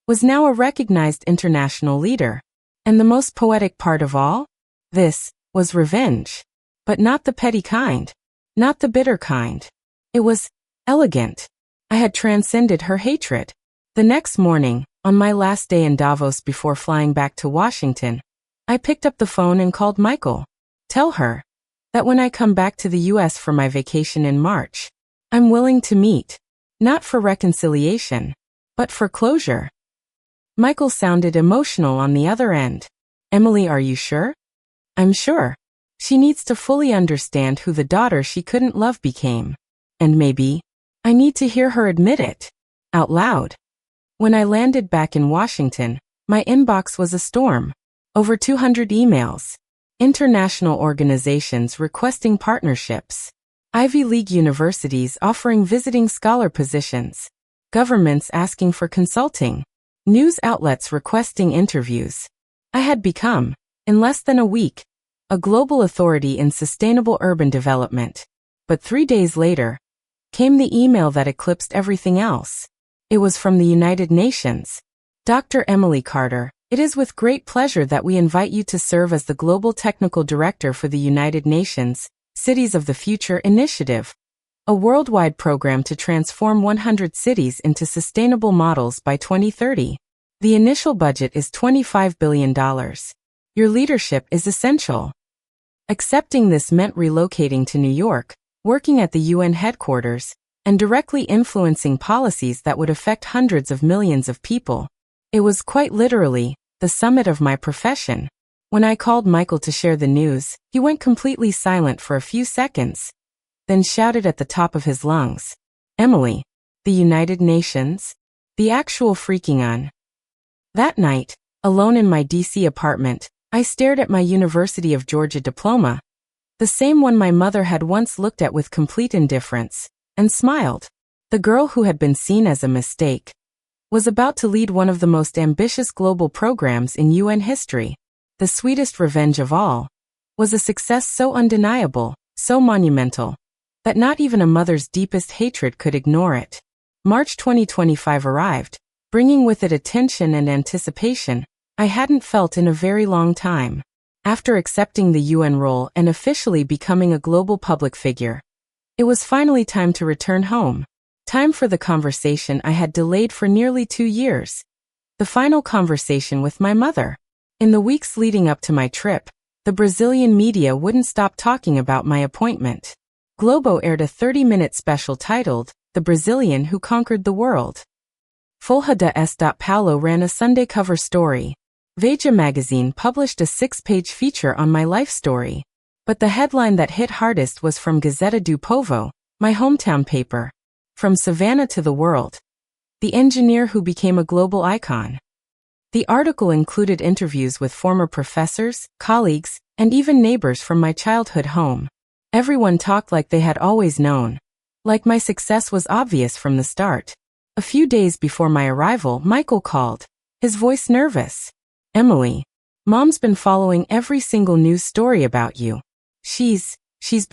was now a recognized international leader. And the most poetic part of all? This was revenge. But not the petty kind. Not the bitter kind. It was elegant. I had transcended her hatred. The next morning, on my last day in Davos before flying back to Washington, I picked up the phone and called Michael. Tell her that when I come back to the US for my vacation in March, I'm willing to meet. Not for reconciliation, but for closure. Michael sounded emotional on the other end. Emily, are you sure? I'm sure. She needs to fully understand who the daughter she couldn't love became. And maybe, I need to hear her admit it. Out loud. When I landed back in Washington, my inbox was a storm. Over 200 emails. International organizations requesting partnerships. Ivy League universities offering visiting scholar positions. Governments asking for consulting. News outlets requesting interviews. I had become, in less than a week, a global authority in sustainable urban development. But 3 days later, came the email that eclipsed everything else. It was from the United Nations. Dr. Emily Carter, it is with great pleasure that we invite you to serve as the Global Technical Director for the United Nations Cities of the Future Initiative, a worldwide program to transform 100 cities into sustainable models by 2030. The initial budget is $25 billion. Your leadership is essential. Accepting this meant relocating to New York, working at the UN headquarters, and directly influencing policies that would affect hundreds of millions of people. It was quite literally the summit of my profession. When I called Michael to share the news, he went completely silent for a few seconds. then shouted at the top of his lungs, "Emily, the United Nations? The actual freaking on." That night, alone in my DC apartment, I stared at my University of Georgia diploma, the same one my mother had once looked at with complete indifference, and smiled. The girl who had been seen as a mistake was about to lead one of the most ambitious global programs in UN history. The sweetest revenge of all was a success so undeniable, so monumental, that not even a mother's deepest hatred could ignore it. March 2025 arrived, bringing with it a tension and anticipation I hadn't felt in a very long time. After accepting the UN role and officially becoming a global public figure, it was finally time to return home. Time for the conversation I had delayed for nearly 2 years. The final conversation with my mother. In the weeks leading up to my trip, the Brazilian media wouldn't stop talking about my appointment. Globo aired a 30-minute special titled, "The Brazilian Who Conquered the World." Folha de São Paulo ran a Sunday cover story. Veja magazine published a 6-page feature on my life story. But the headline that hit hardest was from Gazeta do Povo, my hometown paper. From Savannah to the World. The engineer who became a global icon. The article included interviews with former professors, colleagues, and even neighbors from my childhood home. Everyone talked like they had always known. Like my success was obvious from the start. A few days before my arrival, Michael called, his voice nervous. "Emily, Mom's been following every single news story about you. She's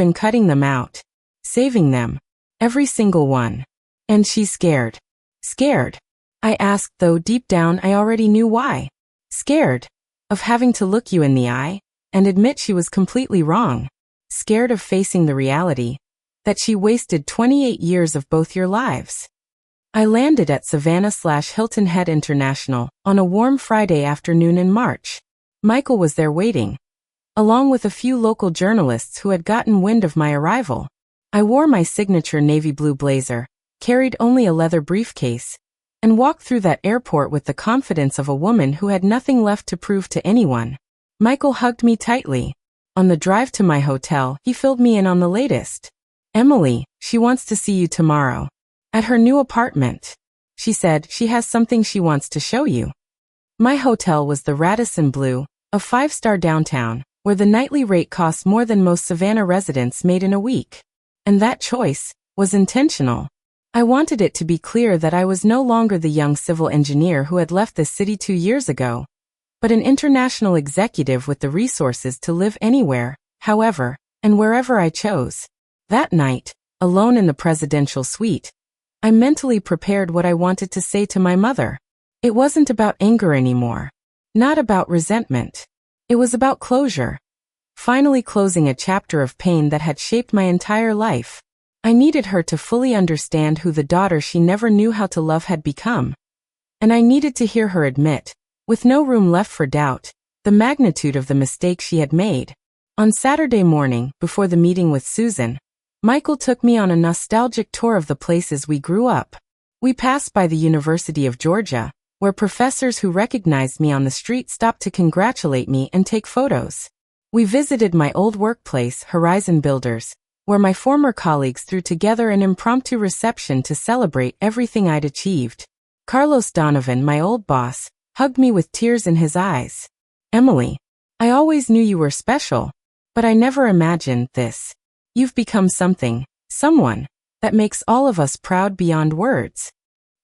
been cutting them out. Saving them. Every single one. And she's scared." Scared? I asked, though deep down I already knew why. Scared of having to look you in the eye and admit she was completely wrong. Scared of facing the reality that she wasted 28 years of both your lives. I landed at Savannah/Hilton Head International on a warm Friday afternoon in March. Michael was there waiting, along with a few local journalists who had gotten wind of my arrival. I wore my signature navy blue blazer, carried only a leather briefcase, and walked through that airport with the confidence of a woman who had nothing left to prove to anyone. Michael hugged me tightly. On the drive to my hotel, he filled me in on the latest. "Emily, she wants to see you tomorrow. At her new apartment. She said she has something she wants to show you." My hotel was the Radisson Blu, a 5-star downtown, where the nightly rate costs more than most Savannah residents made in a week. And that choice was intentional. I wanted it to be clear that I was no longer the young civil engineer who had left the city 2 years ago, but an international executive with the resources to live anywhere, however, and wherever I chose. That night, alone in the presidential suite, I mentally prepared what I wanted to say to my mother. It wasn't about anger anymore. Not about resentment. It was about closure. Finally closing a chapter of pain that had shaped my entire life. I needed her to fully understand who the daughter she never knew how to love had become. And I needed to hear her admit, with no room left for doubt, the magnitude of the mistake she had made. On Saturday morning, before the meeting with Susan, Michael took me on a nostalgic tour of the places we grew up. We passed by the University of Georgia, where professors who recognized me on the street stopped to congratulate me and take photos. We visited my old workplace, Horizon Builders, where my former colleagues threw together an impromptu reception to celebrate everything I'd achieved. Carlos Donovan, my old boss, hugged me with tears in his eyes. "Emily, I always knew you were special, but I never imagined this. You've become someone, that makes all of us proud beyond words."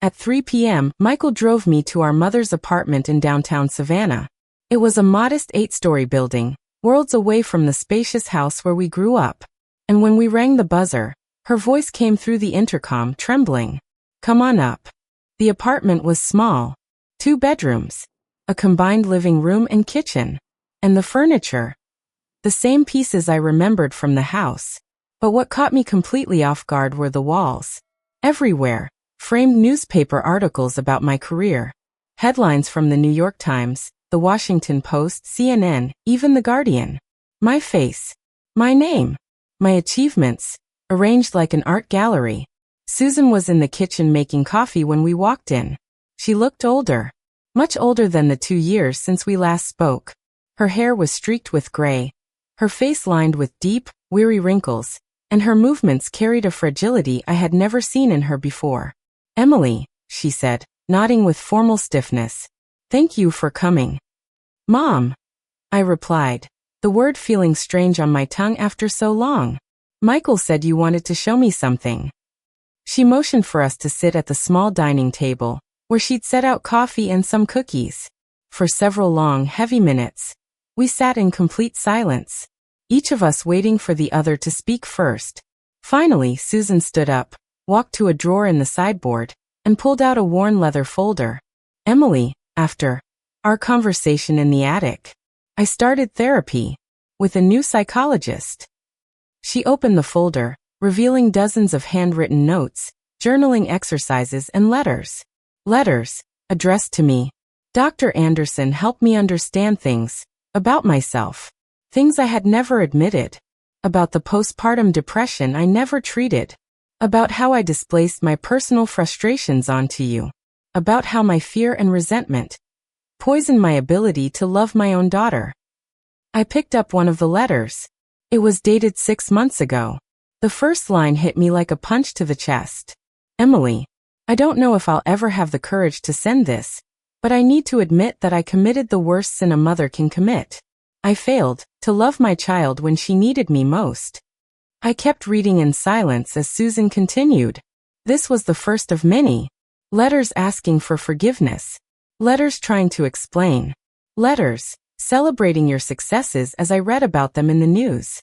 At 3 p.m., Michael drove me to our mother's apartment in downtown Savannah. It was a modest 8-story building, worlds away from the spacious house where we grew up. And when we rang the buzzer, her voice came through the intercom, trembling. "Come on up." The apartment was small. 2 bedrooms, a combined living room and kitchen, and the furniture. The same pieces I remembered from the house. But what caught me completely off guard were the walls. Everywhere, framed newspaper articles about my career. Headlines from the New York Times, the Washington Post, CNN, even The Guardian. My face. My name. My achievements, arranged like an art gallery. Susan was in the kitchen making coffee when we walked in. She looked older. Much older than the 2 years since we last spoke. Her hair was streaked with gray. Her face lined with deep, weary wrinkles, and her movements carried a fragility I had never seen in her before. "Emily," she said, nodding with formal stiffness. "Thank you for coming." "Mom," I replied, the word feeling strange on my tongue after so long. "Michael said you wanted to show me something." She motioned for us to sit at the small dining table, where she'd set out coffee and some cookies. For several long, heavy minutes, we sat in complete silence, each of us waiting for the other to speak first. Finally, Susan stood up, walked to a drawer in the sideboard, and pulled out a worn leather folder. "Emily, after our conversation in the attic, I started therapy with a new psychologist." She opened the folder, revealing dozens of handwritten notes, journaling exercises, and letters. Letters addressed to me. Dr. Anderson helped me understand things about myself, things I had never admitted, about the postpartum depression I never treated, about how I displaced my personal frustrations onto you, about how my fear and resentment poisoned my ability to love my own daughter. I picked up one of the letters. It was dated 6 months ago. The first line hit me like a punch to the chest. "Emily, I don't know if I'll ever have the courage to send this, but I need to admit that I committed the worst sin a mother can commit. I failed to love my child when she needed me most." I kept reading in silence as Susan continued. This was the first of many. Letters asking for forgiveness. Letters trying to explain. Letters celebrating your successes as I read about them in the news.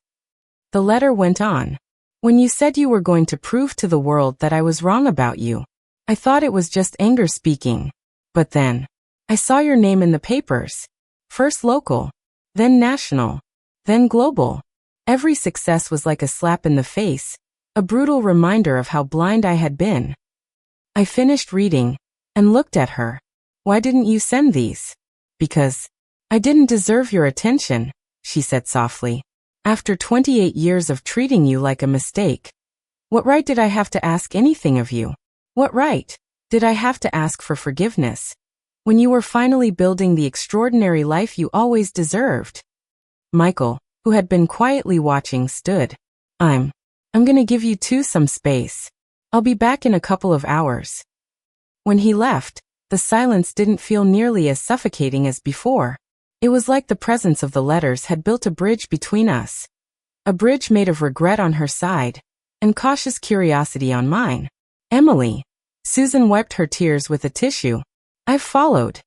The letter went on. "When you said you were going to prove to the world that I was wrong about you, I thought it was just anger speaking. But then I saw your name in the papers. First local, then national, then global. Every success was like a slap in the face, a brutal reminder of how blind I had been." I finished reading and looked at her. "Why didn't you send these?" "Because I didn't deserve your attention," she said softly. "After 28 years of treating you like a mistake. What right did I have to ask anything of you? What right did I have to ask for forgiveness when you were finally building the extraordinary life you always deserved?" Michael, who had been quietly watching, stood. I'm gonna give you two some space. I'll be back in a couple of hours." When he left, the silence didn't feel nearly as suffocating as before. It was like the presence of the letters had built a bridge between us. A bridge made of regret on her side, and cautious curiosity on mine. "Emily." Susan wiped her tears with a tissue. "I've followed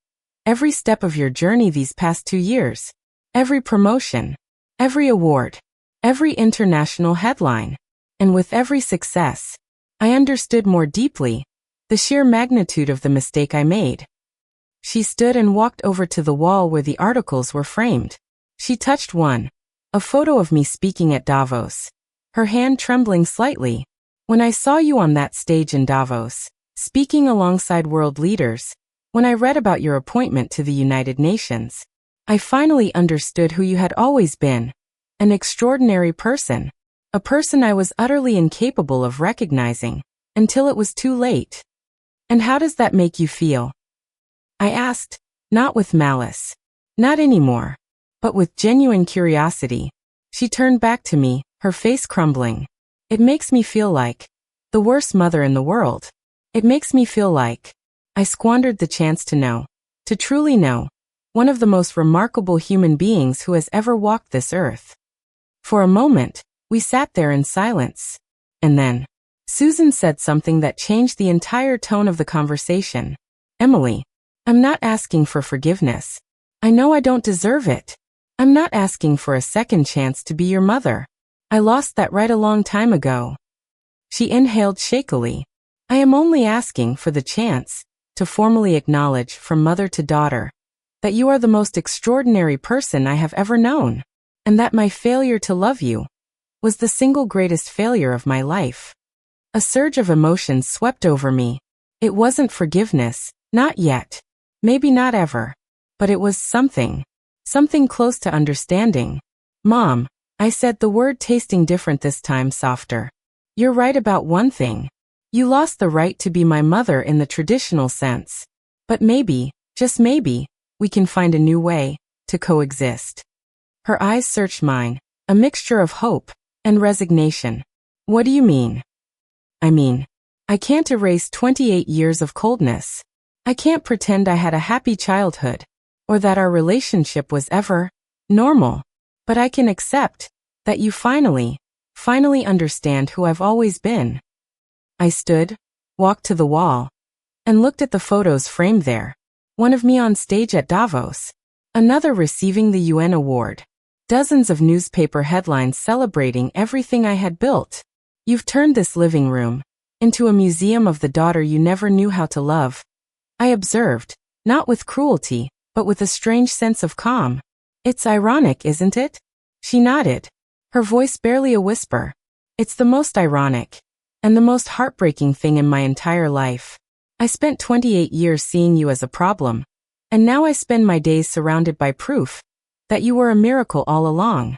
every step of your journey these past 2 years. Every promotion, every award, every international headline. And with every success, I understood more deeply the sheer magnitude of the mistake I made." She stood and walked over to the wall where the articles were framed. She touched one, a photo of me speaking at Davos, her hand trembling slightly. "When I saw you on that stage in Davos, speaking alongside world leaders, when I read about your appointment to the United Nations, I finally understood who you had always been, an extraordinary person, a person I was utterly incapable of recognizing until it was too late. And how does that make you feel?" I asked, not with malice, not anymore, but with genuine curiosity. She turned back to me, her face crumbling. "It makes me feel like the worst mother in the world. It makes me feel like I squandered the chance to know, to truly know, one of the most remarkable human beings who has ever walked this earth." For a moment, we sat there in silence. And then Susan said something that changed the entire tone of the conversation. "Emily, I'm not asking for forgiveness. I know I don't deserve it. I'm not asking for a second chance to be your mother. I lost that right a long time ago." She inhaled shakily. "I am only asking for the chance to formally acknowledge from mother to daughter that you are the most extraordinary person I have ever known, and that my failure to love you was the single greatest failure of my life." A surge of emotions swept over me. It wasn't forgiveness, not yet. Maybe not ever. But it was something close to understanding. "Mom," I said, the word tasting different this time, softer. "You're right about one thing. You lost the right to be my mother in the traditional sense. But maybe, just maybe, we can find a new way to coexist." Her eyes searched mine, a mixture of hope and resignation. What do you mean? I mean, I can't erase 28 years of coldness. I can't pretend I had a happy childhood, or that our relationship was ever normal. But I can accept that you finally understand who I've always been. I stood, walked to the wall, and looked at the photos framed there. One of me on stage at Davos, another receiving the UN award, dozens of newspaper headlines celebrating everything I had built. You've turned this living room into a museum of the daughter you never knew how to love, I observed, not with cruelty, but with a strange sense of calm. It's ironic, isn't it? She nodded, her voice barely a whisper. It's the most ironic, and the most heartbreaking thing in my entire life. I spent 28 years seeing you as a problem, and now I spend my days surrounded by proof that you were a miracle all along.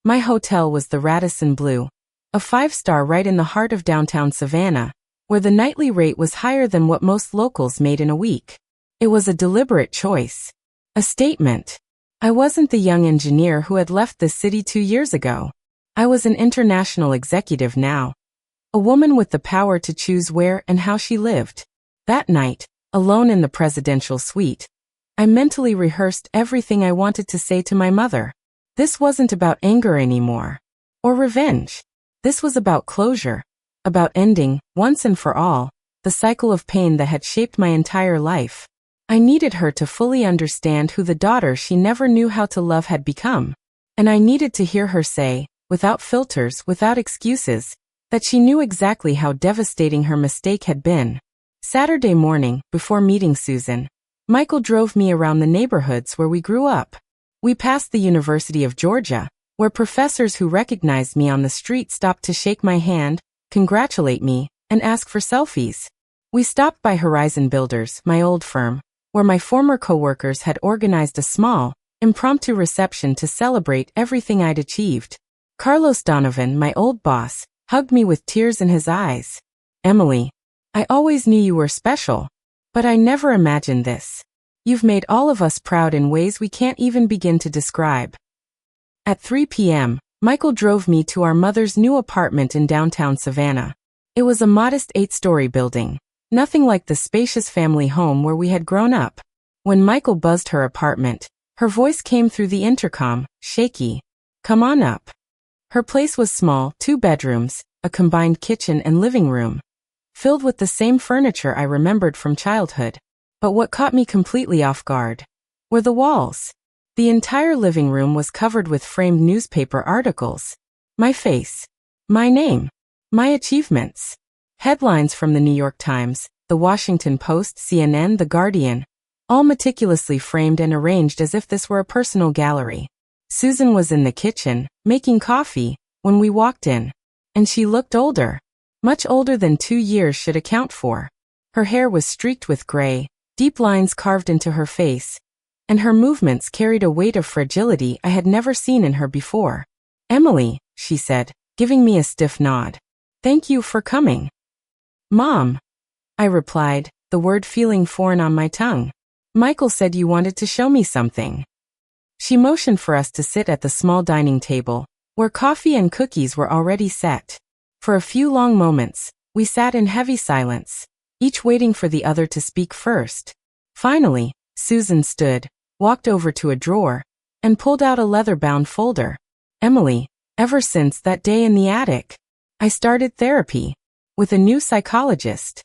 My hotel was the Radisson Blu, a 5-star right in the heart of downtown Savannah, where the nightly rate was higher than what most locals made in a week. It was a deliberate choice, a statement. I wasn't the young engineer who had left the city 2 years ago. I was an international executive now, a woman with the power to choose where and how she lived. That night, alone in the presidential suite, I mentally rehearsed everything I wanted to say to my mother. This wasn't about anger anymore, or revenge. This was about closure, about ending, once and for all, the cycle of pain that had shaped my entire life. I needed her to fully understand who the daughter she never knew how to love had become. And I needed to hear her say, without filters, without excuses, that she knew exactly how devastating her mistake had been. Saturday morning, before meeting Susan, Michael drove me around the neighborhoods where we grew up. We passed the University of Georgia, where professors who recognized me on the street stopped to shake my hand, congratulate me, and ask for selfies. We stopped by Horizon Builders, my old firm, where my former coworkers had organized a small, impromptu reception to celebrate everything I'd achieved. Carlos Donovan, my old boss, hugged me with tears in his eyes. Emily, I always knew you were special, but I never imagined this. You've made all of us proud in ways we can't even begin to describe. At 3 p.m., Michael drove me to our mother's new apartment in downtown Savannah. It was a modest 8-story building, nothing like the spacious family home where we had grown up. When Michael buzzed her apartment, her voice came through the intercom, shaky. Come on up. Her place was small, 2 bedrooms, a combined kitchen and living room, filled with the same furniture I remembered from childhood. But what caught me completely off guard were the walls. The entire living room was covered with framed newspaper articles. My face, my name, my achievements. Headlines from the New York Times, the Washington Post, CNN, The Guardian, all meticulously framed and arranged as if this were a personal gallery. Susan was in the kitchen, making coffee, when we walked in, and she looked older, much older than 2 years should account for. Her hair was streaked with gray, deep lines carved into her face, and her movements carried a weight of fragility I had never seen in her before. Emily, she said, giving me a stiff nod. Thank you for coming. Mom, I replied, the word feeling foreign on my tongue. Michael said you wanted to show me something. She motioned for us to sit at the small dining table, where coffee and cookies were already set. For a few long moments, we sat in heavy silence, each waiting for the other to speak first. Finally, Susan stood, walked over to a drawer, and pulled out a leather-bound folder. Emily, ever since that day in the attic, I started therapy with a new psychologist.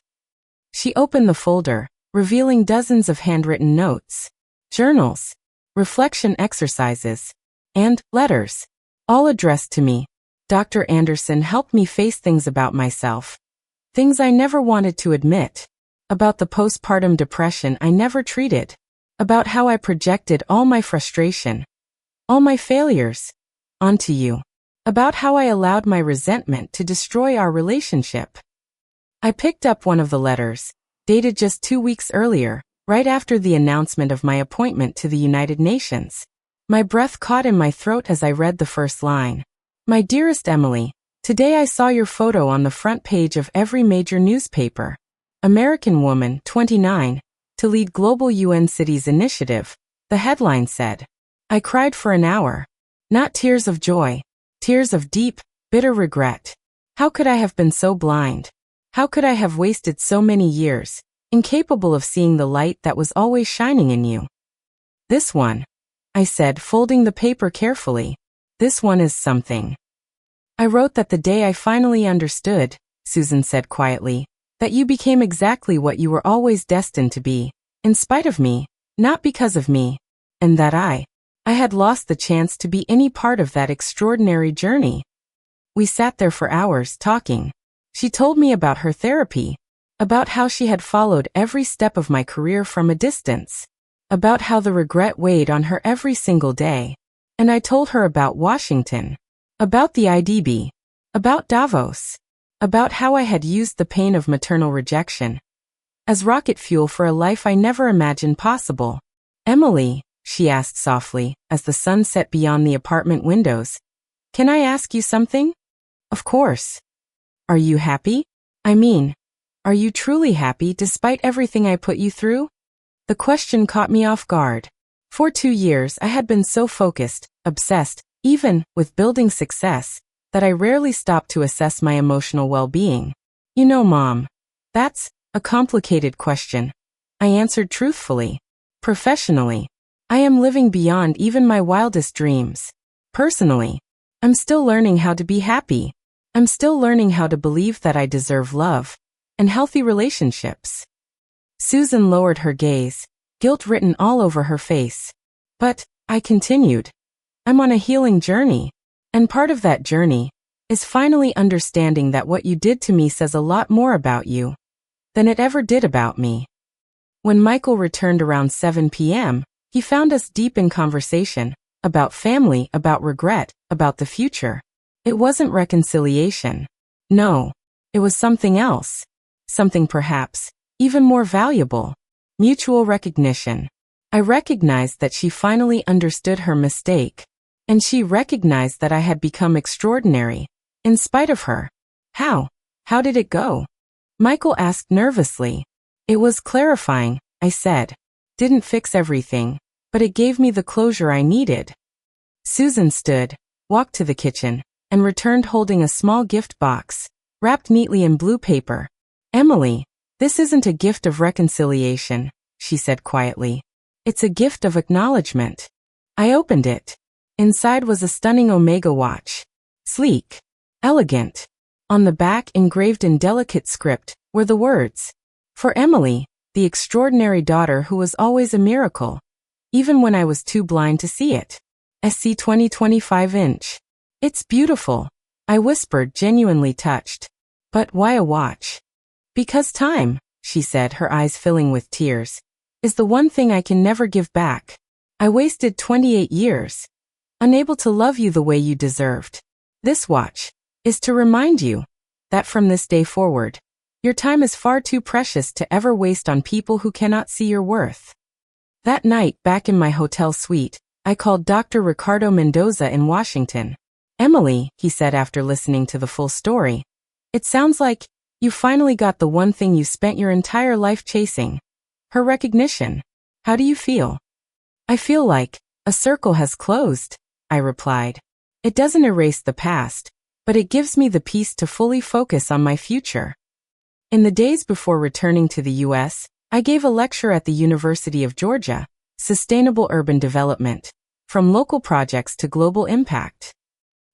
She opened the folder, revealing dozens of handwritten notes, journals, reflection exercises, and letters, all addressed to me. Dr. Anderson helped me face things about myself, things I never wanted to admit, about the postpartum depression I never treated, about how I projected all my frustration, all my failures, onto you, about how I allowed my resentment to destroy our relationship. I picked up one of the letters, dated just 2 weeks earlier, right after the announcement of my appointment to the United Nations. My breath caught in my throat as I read the first line. My dearest Emily, today I saw your photo on the front page of every major newspaper. American woman, 29, to lead Global UN Cities Initiative, the headline said. I cried for an hour. Not tears of joy, tears of deep, bitter regret. How could I have been so blind? How could I have wasted so many years, incapable of seeing the light that was always shining in you? This one, I said, folding the paper carefully. This one is something. I wrote that the day I finally understood, Susan said quietly, that you became exactly what you were always destined to be, in spite of me, not because of me, and that I had lost the chance to be any part of that extraordinary journey. We sat there for hours talking. She told me about her therapy, about how she had followed every step of my career from a distance, about how the regret weighed on her every single day. And I told her about Washington, about the IDB, about Davos, about how I had used the pain of maternal rejection as rocket fuel for a life I never imagined possible. Emily, she asked softly, as the sun set beyond the apartment windows, can I ask you something? Of course. Are you happy? I mean, are you truly happy despite everything I put you through? The question caught me off guard. For 2 years I had been so focused, obsessed, even with building success, that I rarely stopped to assess my emotional well-being. You know, Mom, that's a complicated question. I answered truthfully. Professionally, I am living beyond even my wildest dreams. Personally, I'm still learning how to be happy. I'm still learning how to believe that I deserve love and healthy relationships. Susan lowered her gaze, guilt written all over her face. But, I continued, I'm on a healing journey, and part of that journey is finally understanding that what you did to me says a lot more about you than it ever did about me. When Michael returned around 7 p.m., he found us deep in conversation about family, about regret, about the future. It wasn't reconciliation. No, it was something else. Something perhaps even more valuable. Mutual recognition. I recognized that she finally understood her mistake, and she recognized that I had become extraordinary, in spite of her. How? How did it go? Michael asked nervously. It was clarifying, I said. Didn't fix everything, but it gave me the closure I needed. Susan stood, walked to the kitchen, and returned holding a small gift box, wrapped neatly in blue paper. Emily, this isn't a gift of reconciliation, she said quietly. It's a gift of acknowledgement. I opened it. Inside was a stunning Omega watch. Sleek. Elegant. On the back, engraved in delicate script, were the words, "For Emily, the extraordinary daughter who was always a miracle, even when I was too blind to see it. SC 20-25-inch. It's beautiful," I whispered, genuinely touched. But why a watch? Because time, she said, her eyes filling with tears, is the one thing I can never give back. I wasted 28 years, unable to love you the way you deserved. This watch is to remind you that from this day forward, your time is far too precious to ever waste on people who cannot see your worth. That night, back in my hotel suite, I called Dr. Ricardo Mendoza in Washington. Emily, he said after listening to the full story, it sounds like you finally got the one thing you spent your entire life chasing. Her recognition. How do you feel? I feel like a circle has closed, I replied. It doesn't erase the past, but it gives me the peace to fully focus on my future. In the days before returning to the U.S., I gave a lecture at the University of Georgia, Sustainable Urban Development, from local projects to global impact.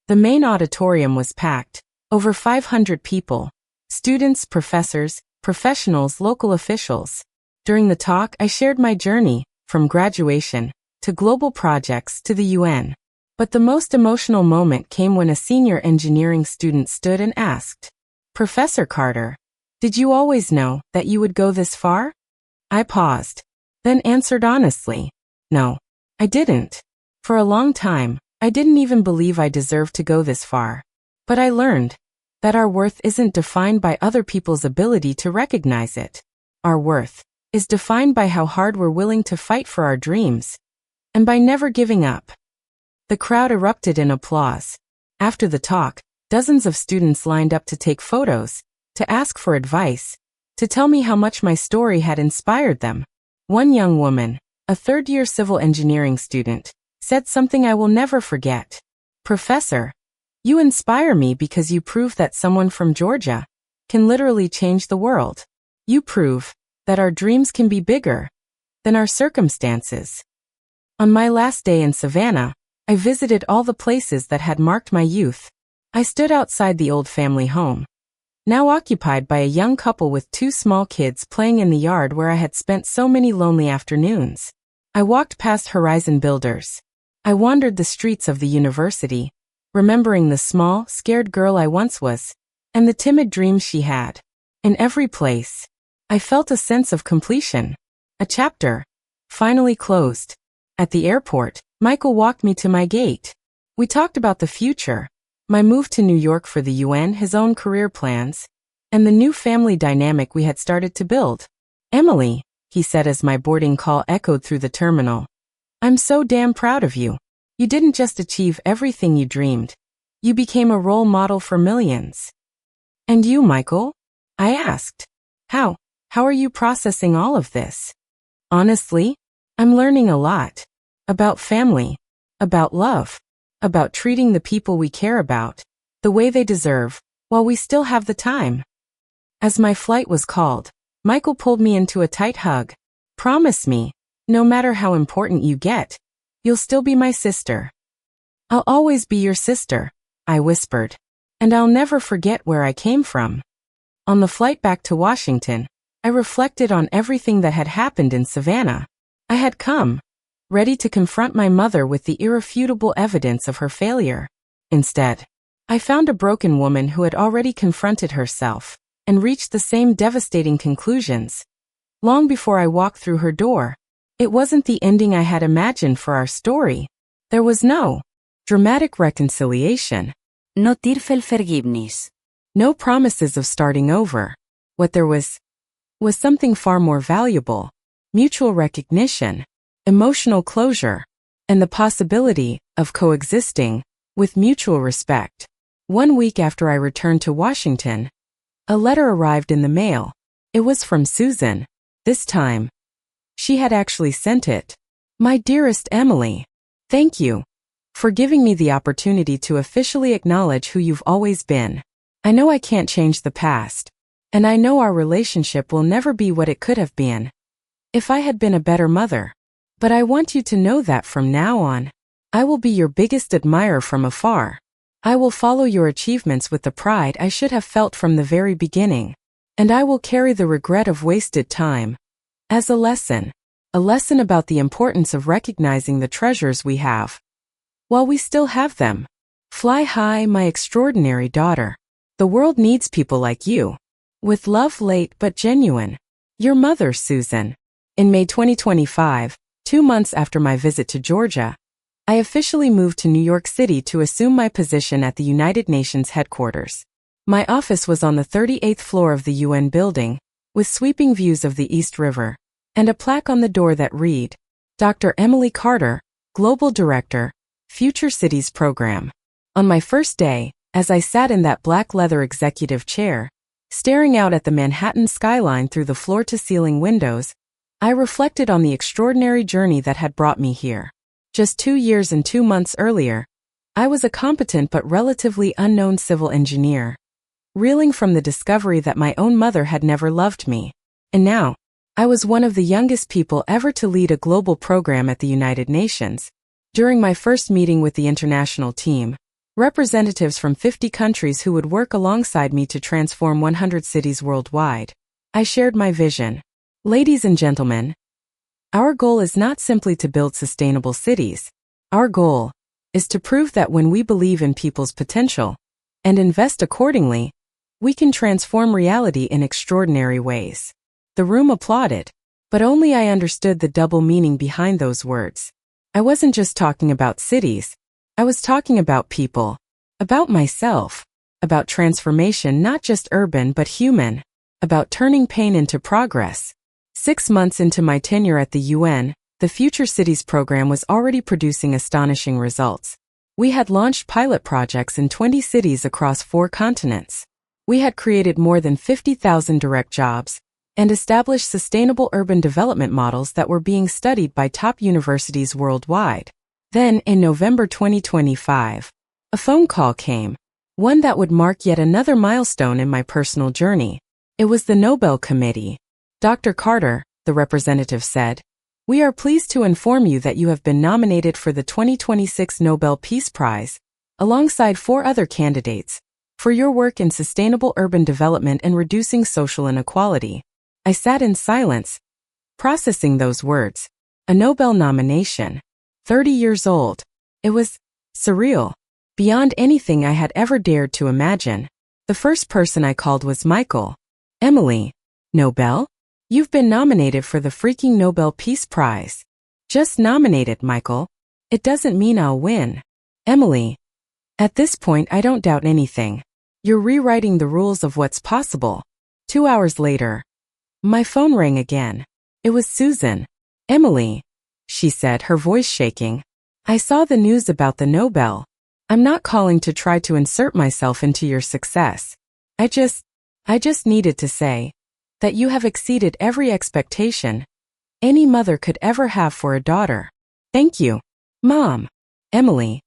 The main auditorium was packed, over 500 people, students, professors, professionals, local officials. During the talk, I shared my journey, from graduation, to global projects, to the UN. But the most emotional moment came when a senior engineering student stood and asked, "Professor Carter, did you always know that you would go this far?" I paused, then answered honestly, "No, I didn't. For a long time, I didn't even believe I deserved to go this far. But I learned that our worth isn't defined by other people's ability to recognize it. Our worth is defined by how hard we're willing to fight for our dreams, and by never giving up." The crowd erupted in applause. After the talk, dozens of students lined up to take photos, to ask for advice, to tell me how much my story had inspired them. One young woman, a third-year civil engineering student, said something I will never forget. "Professor, You inspire me because you prove that someone from Georgia can literally change the world. You prove that our dreams can be bigger than our circumstances. On my last day in Savannah, I visited all the places that had marked my youth. I stood outside the old family home, now occupied by a young couple with two small kids playing in the yard where I had spent so many lonely afternoons. I walked past Horizon Builders. I wandered the streets of the university, remembering the small, scared girl I once was, and the timid dreams she had. In every place, I felt a sense of completion. A chapter finally closed. At the airport, Michael walked me to my gate. We talked about the future, my move to New York for the UN, his own career plans, and the new family dynamic we had started to build. Emily, he said as my boarding call echoed through the terminal, I'm so damn proud of you. You didn't just achieve everything you dreamed. You became a role model for millions. And you, Michael? I asked. How are you processing all of this? Honestly, I'm learning a lot. About family. About love. About treating the people we care about the way they deserve, while we still have the time. As my flight was called, Michael pulled me into a tight hug. Promise me, no matter how important you get, you'll still be my sister. I'll always be your sister, I whispered. And I'll never forget where I came from. On the flight back to Washington, I reflected on everything that had happened in Savannah. I had come, ready to confront my mother with the irrefutable evidence of her failure. Instead, I found a broken woman who had already confronted herself and reached the same devastating conclusions. Long before I walked through her door, it wasn't the ending I had imagined for our story. There was no dramatic reconciliation. No tillfälle vergibnis. No promises of starting over. What there was something far more valuable. Mutual recognition, emotional closure, and the possibility of coexisting with mutual respect. 1 week after I returned to Washington, a letter arrived in the mail. It was from Susan. This time, she had actually sent it. My dearest Emily, thank you for giving me the opportunity to officially acknowledge who you've always been. I know I can't change the past, and I know our relationship will never be what it could have been if I had been a better mother. But I want you to know that from now on, I will be your biggest admirer from afar. I will follow your achievements with the pride I should have felt from the very beginning, and I will carry the regret of wasted time as a lesson about the importance of recognizing the treasures we have while we still have them. Fly high, my extraordinary daughter. The world needs people like you. With love, late but genuine. Your mother, Susan. In May 2025, 2 months after my visit to Georgia, I officially moved to New York City to assume my position at the United Nations headquarters. My office was on the 38th floor of the UN building, with sweeping views of the East River, and a plaque on the door that read, Dr. Emily Carter, Global Director, Future Cities Program. On my first day, as I sat in that black leather executive chair, staring out at the Manhattan skyline through the floor-to-ceiling windows, I reflected on the extraordinary journey that had brought me here. Just 2 years and 2 months earlier, I was a competent but relatively unknown civil engineer, reeling from the discovery that my own mother had never loved me. And now, I was one of the youngest people ever to lead a global program at the United Nations. During my first meeting with the international team, representatives from 50 countries who would work alongside me to transform 100 cities worldwide, I shared my vision. Ladies and gentlemen, our goal is not simply to build sustainable cities. Our goal is to prove that when we believe in people's potential and invest accordingly, we can transform reality in extraordinary ways. The room applauded, but only I understood the double meaning behind those words. I wasn't just talking about cities. I was talking about people, about myself, about transformation not just urban but human, about turning pain into progress. 6 months into my tenure at the UN, the Future Cities program was already producing astonishing results. We had launched pilot projects in 20 cities across 4 continents. We had created more than 50,000 direct jobs and established sustainable urban development models that were being studied by top universities worldwide. Then, in November 2025, A phone call came, one that would mark yet another milestone in my personal journey. It was the Nobel Committee. Dr. Carter, the representative said, "We are pleased to inform you that you have been nominated for the 2026 Nobel Peace Prize, alongside 4 other candidates, for your work in sustainable urban development and reducing social inequality." I sat in silence, processing those words. A Nobel nomination. 30 years old. It was surreal, beyond anything I had ever dared to imagine. The first person I called was Michael. "Emily, Nobel? You've been nominated for the freaking Nobel Peace Prize." "Just nominated, Michael. It doesn't mean I'll win." "Emily, at this point I don't doubt anything. You're rewriting the rules of what's possible." 2 hours later, my phone rang again. It was Susan. "Emily," she said, her voice shaking. "I saw the news about the Nobel. I'm not calling to try to insert myself into your success. I just needed to say that you have exceeded every expectation any mother could ever have for a daughter." "Thank you, Mom." "Emily,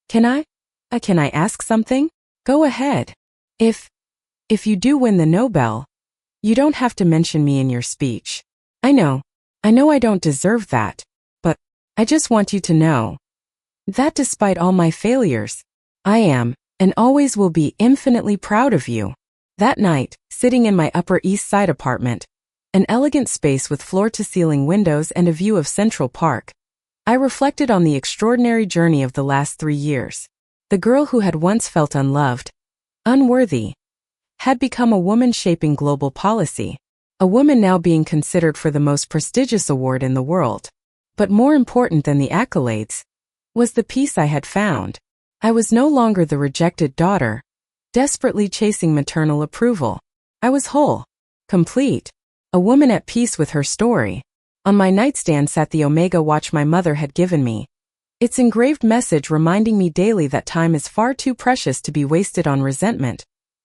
can I ask something?" "Go ahead. If you do win the Nobel, you don't have to mention me in your speech. I know I don't deserve that, but I just want you to know that despite all my failures, I am, and always will be, infinitely proud of you." That night, sitting in my Upper East Side apartment, an elegant space with floor-to-ceiling windows and a view of Central Park, I reflected on the extraordinary journey of the last 3 years. The girl who had once felt unloved, unworthy, had become a woman shaping global policy, a woman now being considered for the most prestigious award in the world. But more important than the accolades was the peace I had found. I was no longer the rejected daughter, desperately chasing maternal approval. I was whole, complete, a woman at peace with her story. On my nightstand sat the Omega watch my mother had given me, its engraved message reminding me daily that time is far too precious to be wasted on resentment,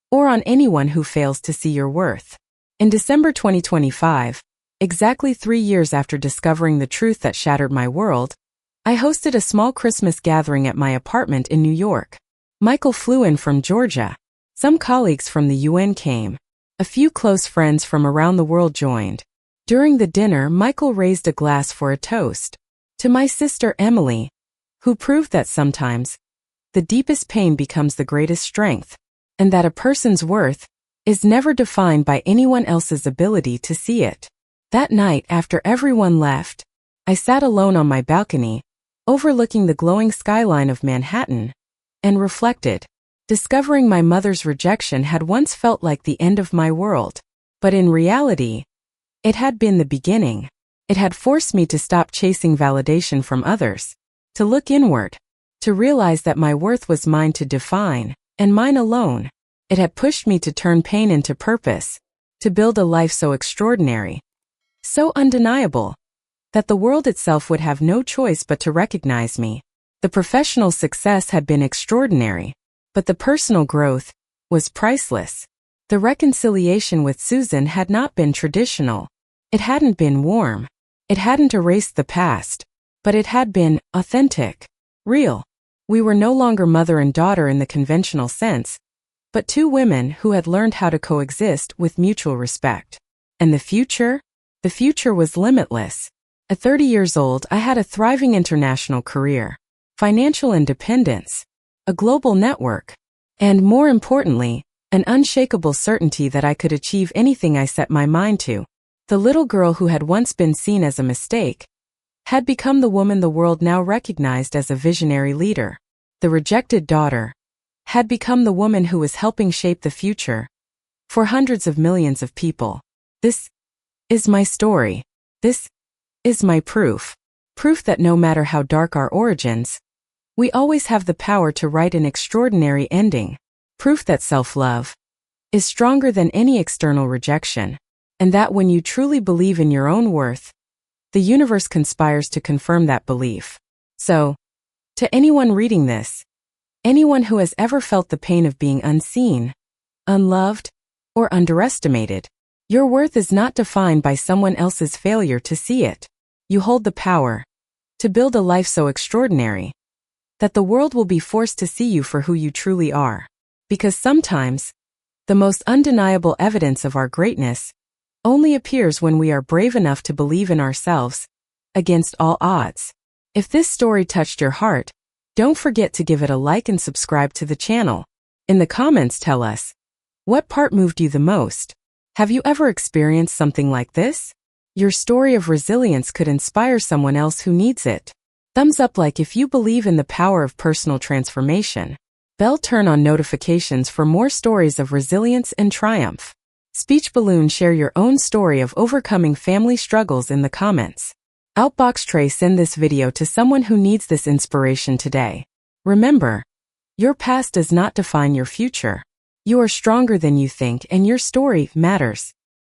or on anyone who fails to see your worth. In December 2025, exactly 3 years after discovering the truth that shattered my world, I hosted a small Christmas gathering at my apartment in New York. Michael flew in from Georgia. Some colleagues from the UN came. A few close friends from around the world joined. During the dinner, Michael raised a glass for a toast to my sister Emily, who proved that sometimes the deepest pain becomes the greatest strength, and that a person's worth is never defined by anyone else's ability to see it. That night, after everyone left, I sat alone on my balcony, overlooking the glowing skyline of Manhattan, and reflected. Discovering my mother's rejection had once felt like the end of my world, but in reality, it had been the beginning. It had forced me to stop chasing validation from others, to look inward, to realize that my worth was mine to define, and mine alone. It had pushed me to turn pain into purpose, to build a life so extraordinary, so undeniable, that the world itself would have no choice but to recognize me. The professional success had been extraordinary, but the personal growth was priceless. The reconciliation with Susan had not been traditional. It hadn't been warm. It hadn't erased the past, but it had been authentic, real. We were no longer mother and daughter in the conventional sense, but 2 women who had learned how to coexist with mutual respect. And the future? The future was limitless. At 30 years old, I had a thriving international career, financial independence, a global network, and more importantly, an unshakable certainty that I could achieve anything I set my mind to. The little girl who had once been seen as a mistake had become the woman the world now recognized as a visionary leader. The rejected daughter had become the woman who was helping shape the future for hundreds of millions of people. This is my story. This is my proof. Proof that no matter how dark our origins, we always have the power to write an extraordinary ending. Proof that self-love is stronger than any external rejection, and that when you truly believe in your own worth, the universe conspires to confirm that belief. So, to anyone reading this, anyone who has ever felt the pain of being unseen, unloved, or underestimated, your worth is not defined by someone else's failure to see it. You hold the power to build a life so extraordinary that the world will be forced to see you for who you truly are. Because sometimes, the most undeniable evidence of our greatness only appears when we are brave enough to believe in ourselves, against all odds. If this story touched your heart, don't forget to give it a like and subscribe to the channel. In the comments, tell us, what part moved you the most? Have you ever experienced something like this? Your story of resilience could inspire someone else who needs it. Thumbs up like if you believe in the power of personal transformation. Bell turn on notifications for more stories of resilience and triumph. Speech balloon share your own story of overcoming family struggles in the comments. Outbox tray send this video to someone who needs this inspiration today. Remember, your past does not define your future. You are stronger than you think and your story matters.